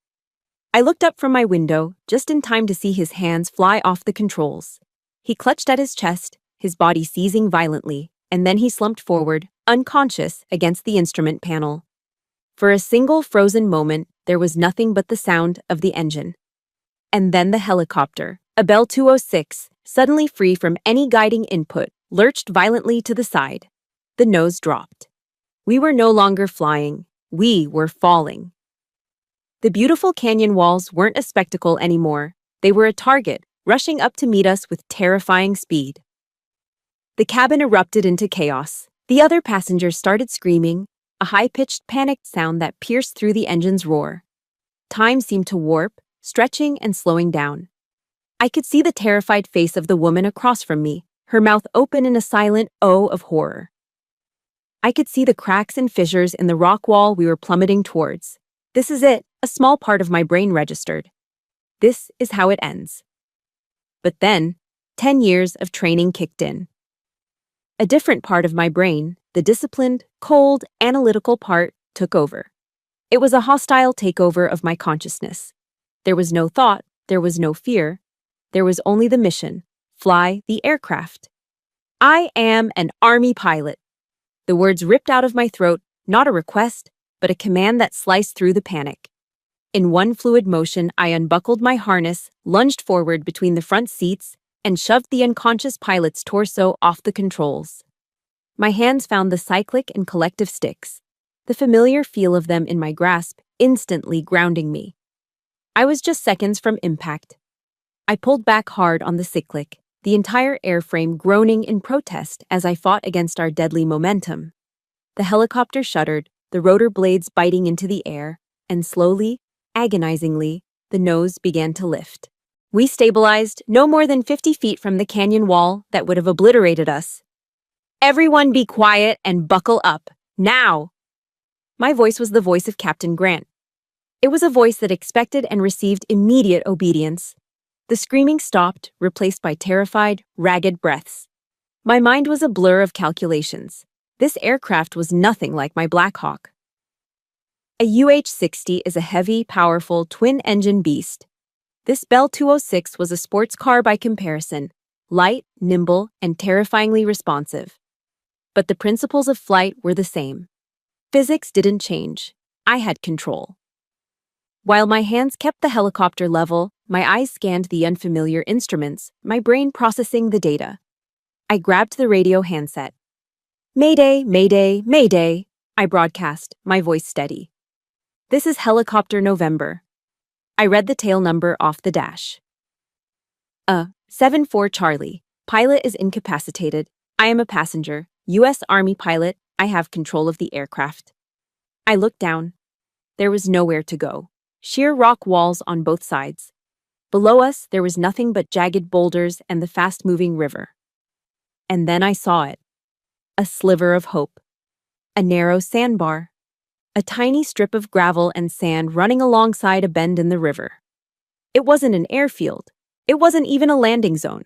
I looked up from my window, just in time to see his hands fly off the controls. He clutched at his chest, his body seizing violently, and then he slumped forward, unconscious, against the instrument panel. For a single frozen moment, there was nothing but the sound of the engine. And then the helicopter, a Bell 206, suddenly free from any guiding input, lurched violently to the side. The nose dropped. We were no longer flying. We were falling. The beautiful canyon walls weren't a spectacle anymore. They were a target, rushing up to meet us with terrifying speed. The cabin erupted into chaos. The other passengers started screaming. a high-pitched, panicked sound that pierced through the engine's roar. Time seemed to warp, stretching and slowing down. I could see the terrified face of the woman across from me, her mouth open in a silent O of horror. I could see the cracks and fissures in the rock wall we were plummeting towards. This is it, a small part of my brain registered. This is how it ends. But then, 10 years of training kicked in. A different part of my brain, the disciplined, cold, analytical part, took over. It was a hostile takeover of my consciousness. There was no thought, there was no fear. There was only the mission: fly the aircraft. I am an Army pilot. The words ripped out of my throat, not a request, but a command that sliced through the panic. In one fluid motion, I unbuckled my harness, lunged forward between the front seats, and shoved the unconscious pilot's torso off the controls. My hands found the cyclic and collective sticks, the familiar feel of them in my grasp, instantly grounding me. I was just seconds from impact. I pulled back hard on the cyclic, the entire airframe groaning in protest as I fought against our deadly momentum. The helicopter shuddered, the rotor blades biting into the air, and slowly, agonizingly, the nose began to lift. We stabilized no more than 50 feet from the canyon wall that would have obliterated us. Everyone be quiet and buckle up, now! My voice was the voice of Captain Grant. It was a voice that expected and received immediate obedience. The screaming stopped, replaced by terrified, ragged breaths. My mind was a blur of calculations. This aircraft was nothing like my Black Hawk. A UH-60 is a heavy, powerful, twin-engine beast. This Bell 206 was a sports car by comparison, light, nimble, and terrifyingly responsive. But the principles of flight were the same. Physics didn't change. I had control. While my hands kept the helicopter level, my eyes scanned the unfamiliar instruments, my brain processing the data. I grabbed the radio handset. "Mayday, Mayday, Mayday," I broadcast, my voice steady. "This is Helicopter November." I read the tail number off the dash. 74 Charlie. Pilot is incapacitated. I am a passenger. U.S. Army pilot. I have control of the aircraft. I looked down. There was nowhere to go. Sheer rock walls on both sides. Below us, there was nothing but jagged boulders and the fast-moving river. And then I saw it. A sliver of hope. A narrow sandbar. A tiny strip of gravel and sand running alongside a bend in the river. It wasn't an airfield. It wasn't even a landing zone.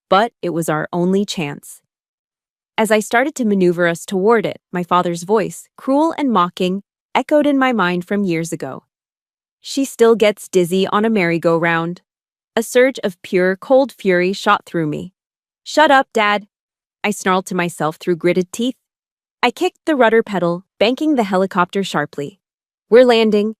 But it was our only chance. As I started to maneuver us toward it, my father's voice, cruel and mocking, echoed in my mind from years ago. "She still gets dizzy on a merry-go-round." A surge of pure, cold fury shot through me. "Shut up, Dad," I snarled to myself through gritted teeth. I kicked the rudder pedal, banking the helicopter sharply. "We're landing."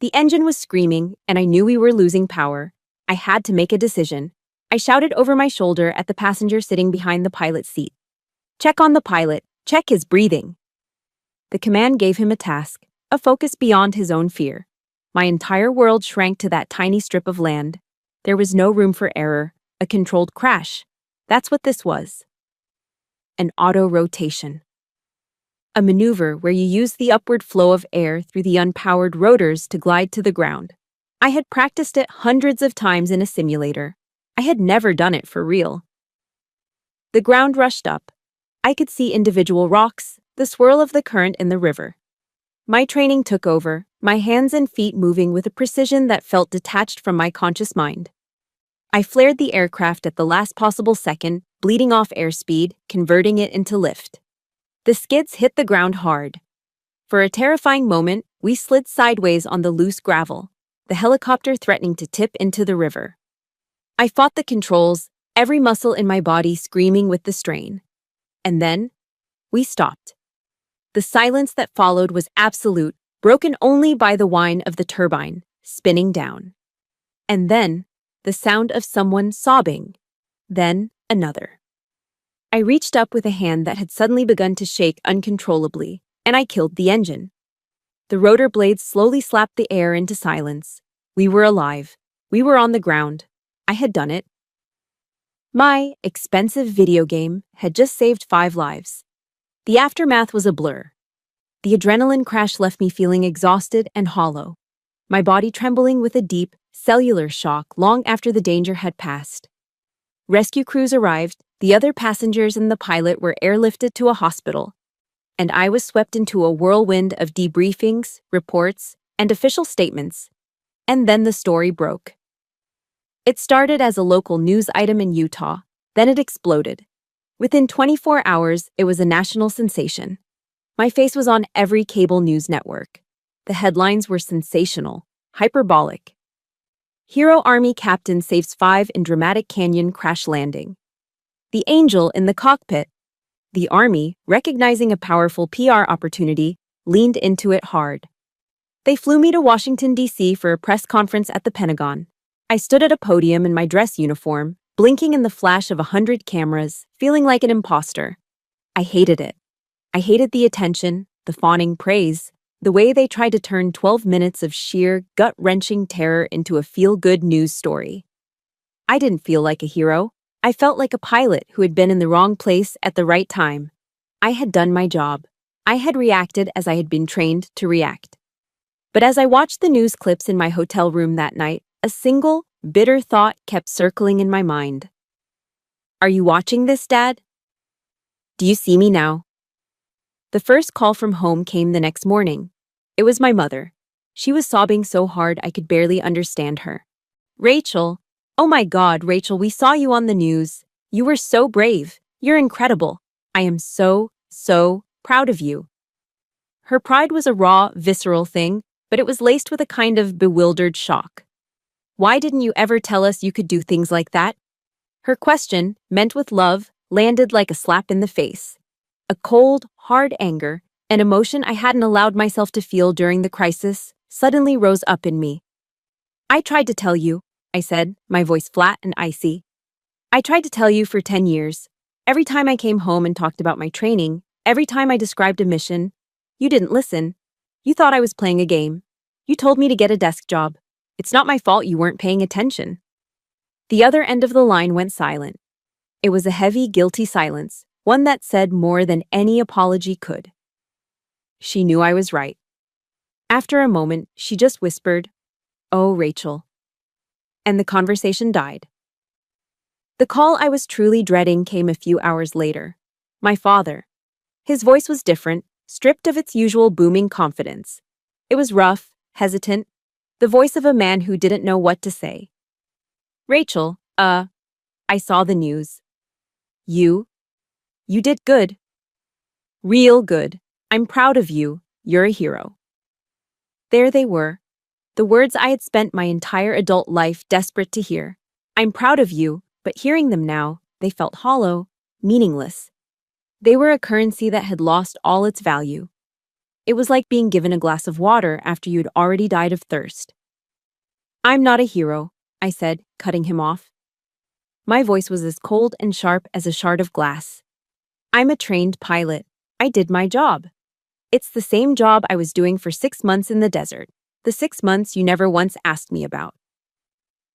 The engine was screaming, and I knew we were losing power. I had to make a decision. I shouted over my shoulder at the passenger sitting behind the pilot's seat. "Check on the pilot. Check his breathing." The command gave him a task, a focus beyond his own fear. My entire world shrank to that tiny strip of land. There was no room for error, a controlled crash. That's what this was. An auto-rotation. A maneuver where you use the upward flow of air through the unpowered rotors to glide to the ground. I had practiced it hundreds of times in a simulator. I had never done it for real. The ground rushed up. I could see individual rocks, the swirl of the current in the river. My training took over, my hands and feet moving with a precision that felt detached from my conscious mind. I flared the aircraft at the last possible second, bleeding off airspeed, converting it into lift. The skids hit the ground hard. For a terrifying moment, we slid sideways on the loose gravel, the helicopter threatening to tip into the river. I fought the controls, every muscle in my body screaming with the strain. And then, we stopped. The silence that followed was absolute, broken only by the whine of the turbine, spinning down. And then, the sound of someone sobbing. Then, another. I reached up with a hand that had suddenly begun to shake uncontrollably, and I killed the engine. The rotor blades slowly slapped the air into silence. We were alive. We were on the ground. I had done it. My expensive video game had just saved 5 lives. The aftermath was a blur. The adrenaline crash left me feeling exhausted and hollow, my body trembling with a deep, cellular shock long after the danger had passed. Rescue crews arrived, the other passengers and the pilot were airlifted to a hospital, and I was swept into a whirlwind of debriefings, reports, and official statements. And then the story broke. It started as a local news item in Utah, then it exploded. Within 24 hours, it was a national sensation. My face was on every cable news network. The headlines were sensational, hyperbolic. Hero Army Captain saves 5 in dramatic canyon crash landing. The angel in the cockpit. The Army, recognizing a powerful PR opportunity, leaned into it hard. They flew me to Washington, D.C. for a press conference at the Pentagon. I stood at a podium in my dress uniform, blinking in the flash of 100 cameras, feeling like an imposter. I hated it. I hated the attention, the fawning praise, the way they tried to turn 12 minutes of sheer, gut-wrenching terror into a feel-good news story. I didn't feel like a hero. I felt like a pilot who had been in the wrong place at the right time. I had done my job. I had reacted as I had been trained to react. But as I watched the news clips in my hotel room that night, a single, bitter thought kept circling in my mind. Are you watching this, Dad? Do you see me now? The first call from home came the next morning. It was my mother. She was sobbing so hard I could barely understand her. Rachel, oh my God, Rachel, we saw you on the news. You were so brave. You're incredible. I am so proud of you. Her pride was a raw, visceral thing, but it was laced with a kind of bewildered shock. Why didn't you ever tell us you could do things like that? Her question, meant with love, landed like a slap in the face. A cold, hard anger, an emotion I hadn't allowed myself to feel during the crisis, suddenly rose up in me. I tried to tell you, I said, my voice flat and icy. I tried to tell you for 10 years. Every time I came home and talked about my training, every time I described a mission, you didn't listen. You thought I was playing a game. You told me to get a desk job. It's not my fault you weren't paying attention. The other end of the line went silent. It was a heavy, guilty silence, one that said more than any apology could. She knew I was right. After a moment, she just whispered, "Oh, Rachel." And the conversation died. The call I was truly dreading came a few hours later. My father. His voice was different, stripped of its usual booming confidence. It was rough, hesitant, the voice of a man who didn't know what to say. Rachel, I saw the news. You did good. Real good. I'm proud of you. You're a hero. There they were, the words I had spent my entire adult life desperate to hear. I'm proud of you, but hearing them now, they felt hollow, meaningless. They were a currency that had lost all its value. It was like being given a glass of water after you'd already died of thirst. I'm not a hero, I said, cutting him off. My voice was as cold and sharp as a shard of glass. I'm a trained pilot. I did my job. It's the same job I was doing for 6 months in the desert, the 6 months you never once asked me about.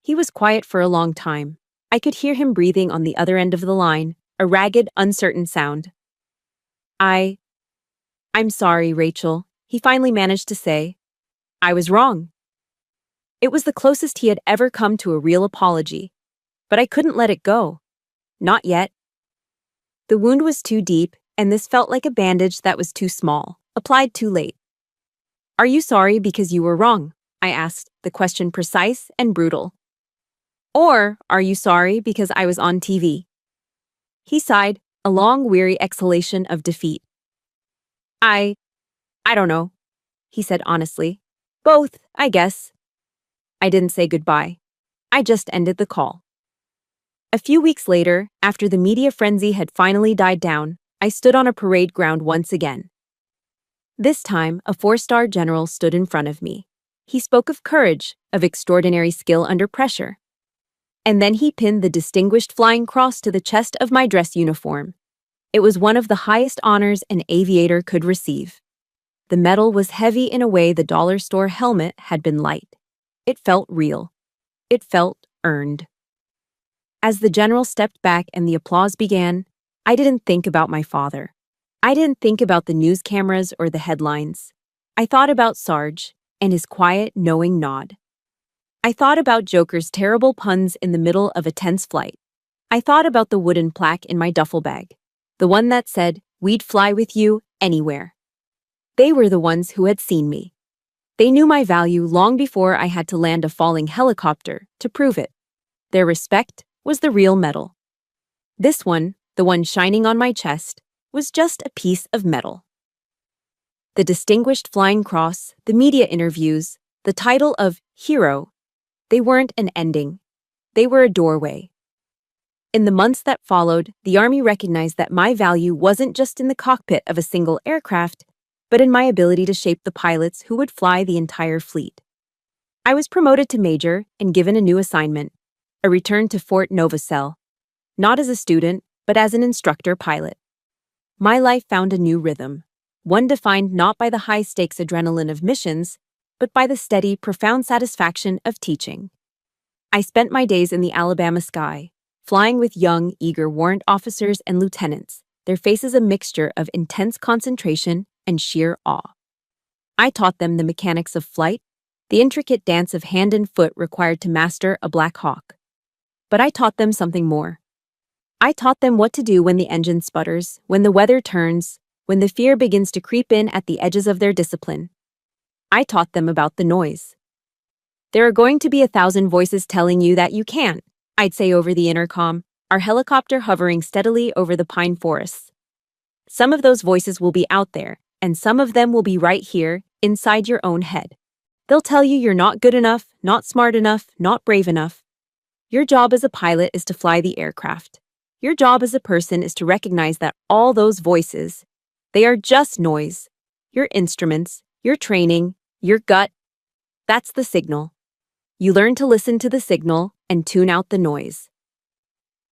He was quiet for a long time. I could hear him breathing on the other end of the line, a ragged, uncertain sound. I'm sorry, Rachel, he finally managed to say. I was wrong. It was the closest he had ever come to a real apology, but I couldn't let it go. Not yet. The wound was too deep, and this felt like a bandage that was too small, applied too late. Are you sorry because you were wrong? I asked, the question precise and brutal. Or are you sorry because I was on TV? He sighed, a long, weary exhalation of defeat. I don't know, he said honestly. Both, I guess. I didn't say goodbye. I just ended the call. A few weeks later, after the media frenzy had finally died down, I stood on a parade ground once again. This time, a 4-star general stood in front of me. He spoke of courage, of extraordinary skill under pressure. And then he pinned the Distinguished Flying Cross to the chest of my dress uniform. It was one of the highest honors an aviator could receive. The medal was heavy in a way the dollar store helmet had been light. It felt real. It felt earned. As the general stepped back and the applause began, I didn't think about my father. I didn't think about the news cameras or the headlines. I thought about Sarge and his quiet, knowing nod. I thought about Joker's terrible puns in the middle of a tense flight. I thought about the wooden plaque in my duffel bag, the one that said, "We'd fly with you anywhere." They were the ones who had seen me. They knew my value long before I had to land a falling helicopter to prove it. Their respect was the real metal. This one, the one shining on my chest, was just a piece of metal. The Distinguished Flying Cross, the media interviews, the title of hero, they weren't an ending. They were a doorway. In the months that followed, the Army recognized that my value wasn't just in the cockpit of a single aircraft, but in my ability to shape the pilots who would fly the entire fleet. I was promoted to major and given a new assignment, a return to Fort Novosel, not as a student, but as an instructor pilot. My life found a new rhythm, one defined not by the high-stakes adrenaline of missions, but by the steady, profound satisfaction of teaching. I spent my days in the Alabama sky, flying with young, eager warrant officers and lieutenants, their faces a mixture of intense concentration and sheer awe. I taught them the mechanics of flight, the intricate dance of hand and foot required to master a Black Hawk. But I taught them something more. I taught them what to do when the engine sputters, when the weather turns, when the fear begins to creep in at the edges of their discipline. I taught them about the noise. There are going to be 1,000 voices telling you that you can't, I'd say over the intercom, our helicopter hovering steadily over the pine forests. Some of those voices will be out there, and some of them will be right here, inside your own head. They'll tell you you're not good enough, not smart enough, not brave enough. Your job as a pilot is to fly the aircraft. Your job as a person is to recognize that all those voices, they are just noise. Your instruments, your training, your gut, that's the signal. You learn to listen to the signal and tune out the noise.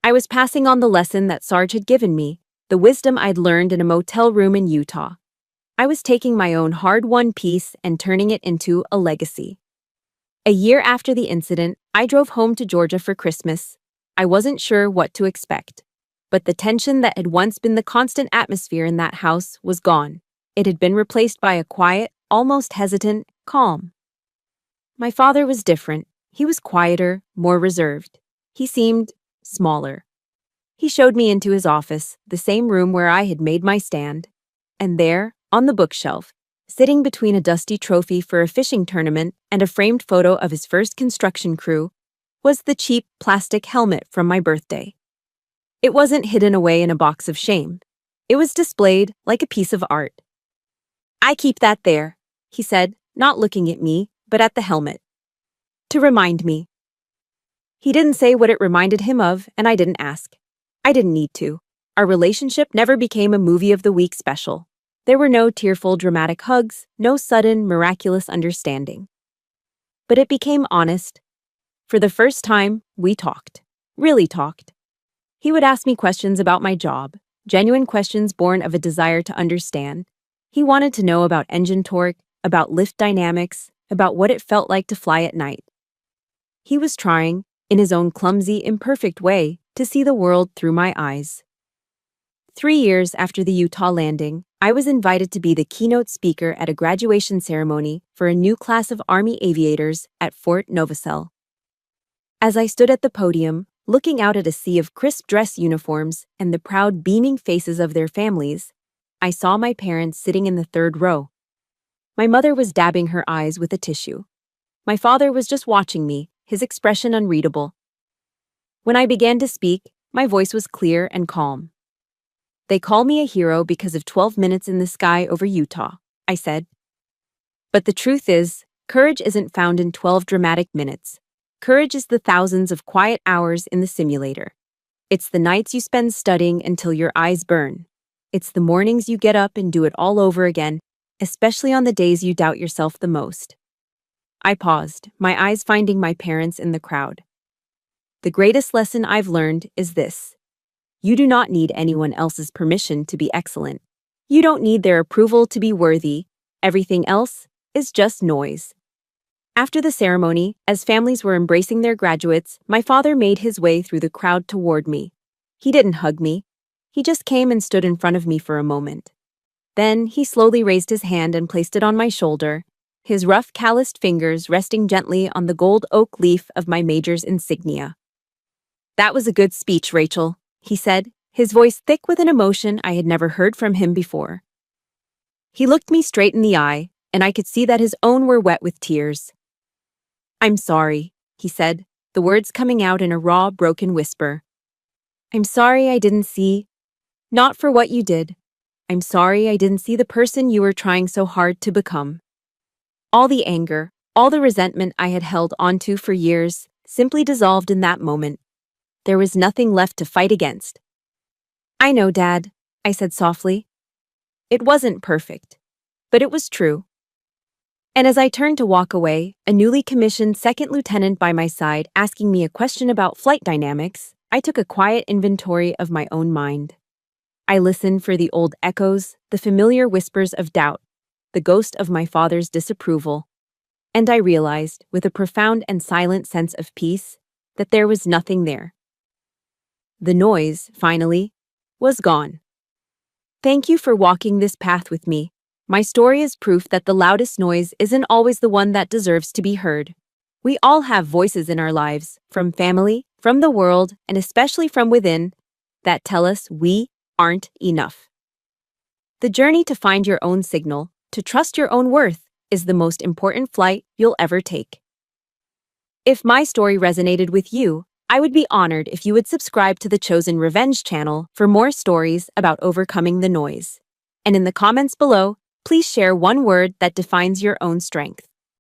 I was passing on the lesson that Sarge had given me, the wisdom I'd learned in a motel room in Utah. I was taking my own hard-won piece and turning it into a legacy. A year after the incident, I drove home to Georgia for Christmas. I wasn't sure what to expect. But the tension that had once been the constant atmosphere in that house was gone. It had been replaced by a quiet, almost hesitant, calm. My father was different. He was quieter, more reserved. He seemed smaller. He showed me into his office, the same room where I had made my stand. And there, on the bookshelf, sitting between a dusty trophy for a fishing tournament and a framed photo of his first construction crew, was the cheap plastic helmet from my birthday. It wasn't hidden away in a box of shame. It was displayed like a piece of art. "I keep that there," he said, not looking at me, but at the helmet. "To remind me." He didn't say what it reminded him of, and I didn't ask. I didn't need to. Our relationship never became a movie of the week special. There were no tearful, dramatic hugs, no sudden, miraculous understanding. But it became honest. For the first time, we talked. Really talked. He would ask me questions about my job, genuine questions born of a desire to understand. He wanted to know about engine torque, about lift dynamics, about what it felt like to fly at night. He was trying, in his own clumsy, imperfect way, to see the world through my eyes. 3 years after the Utah landing, I was invited to be the keynote speaker at a graduation ceremony for a new class of Army aviators at Fort Novosel. As I stood at the podium, looking out at a sea of crisp dress uniforms and the proud, beaming faces of their families, I saw my parents sitting in the third row. My mother was dabbing her eyes with a tissue. My father was just watching me, his expression unreadable. When I began to speak, my voice was clear and calm. "They call me a hero because of 12 minutes in the sky over Utah," I said. But the truth is, courage isn't found in 12 dramatic minutes. Courage is the thousands of quiet hours in the simulator. It's the nights you spend studying until your eyes burn. It's the mornings you get up and do it all over again, especially on the days you doubt yourself the most. I paused, my eyes finding my parents in the crowd. The greatest lesson I've learned is this. You do not need anyone else's permission to be excellent. You don't need their approval to be worthy. Everything else is just noise. After the ceremony, as families were embracing their graduates, my father made his way through the crowd toward me. He didn't hug me. He just came and stood in front of me for a moment. Then he slowly raised his hand and placed it on my shoulder, his rough, calloused fingers resting gently on the gold oak leaf of my major's insignia. "That was a good speech, Rachel," he said, his voice thick with an emotion I had never heard from him before. He looked me straight in the eye, and I could see that his own were wet with tears. "I'm sorry," he said, the words coming out in a raw, broken whisper. "I'm sorry I didn't see. Not for what you did. I'm sorry I didn't see the person you were trying so hard to become." All the anger, all the resentment I had held onto for years, simply dissolved in that moment. There was nothing left to fight against. "I know, Dad," I said softly. It wasn't perfect, but it was true. And as I turned to walk away, a newly commissioned second lieutenant by my side asking me a question about flight dynamics, I took a quiet inventory of my own mind. I listened for the old echoes, the familiar whispers of doubt, the ghost of my father's disapproval, and I realized, with a profound and silent sense of peace, that there was nothing there. The noise, finally, was gone. Thank you for walking this path with me. My story is proof that the loudest noise isn't always the one that deserves to be heard. We all have voices in our lives, from family, from the world, and especially from within, that tell us we aren't enough. The journey to find your own signal, to trust your own worth, is the most important flight you'll ever take. If my story resonated with you, I would be honored if you would subscribe to the Chosen Revenge channel for more stories about overcoming the noise. And in the comments below, please share one word that defines your own strength.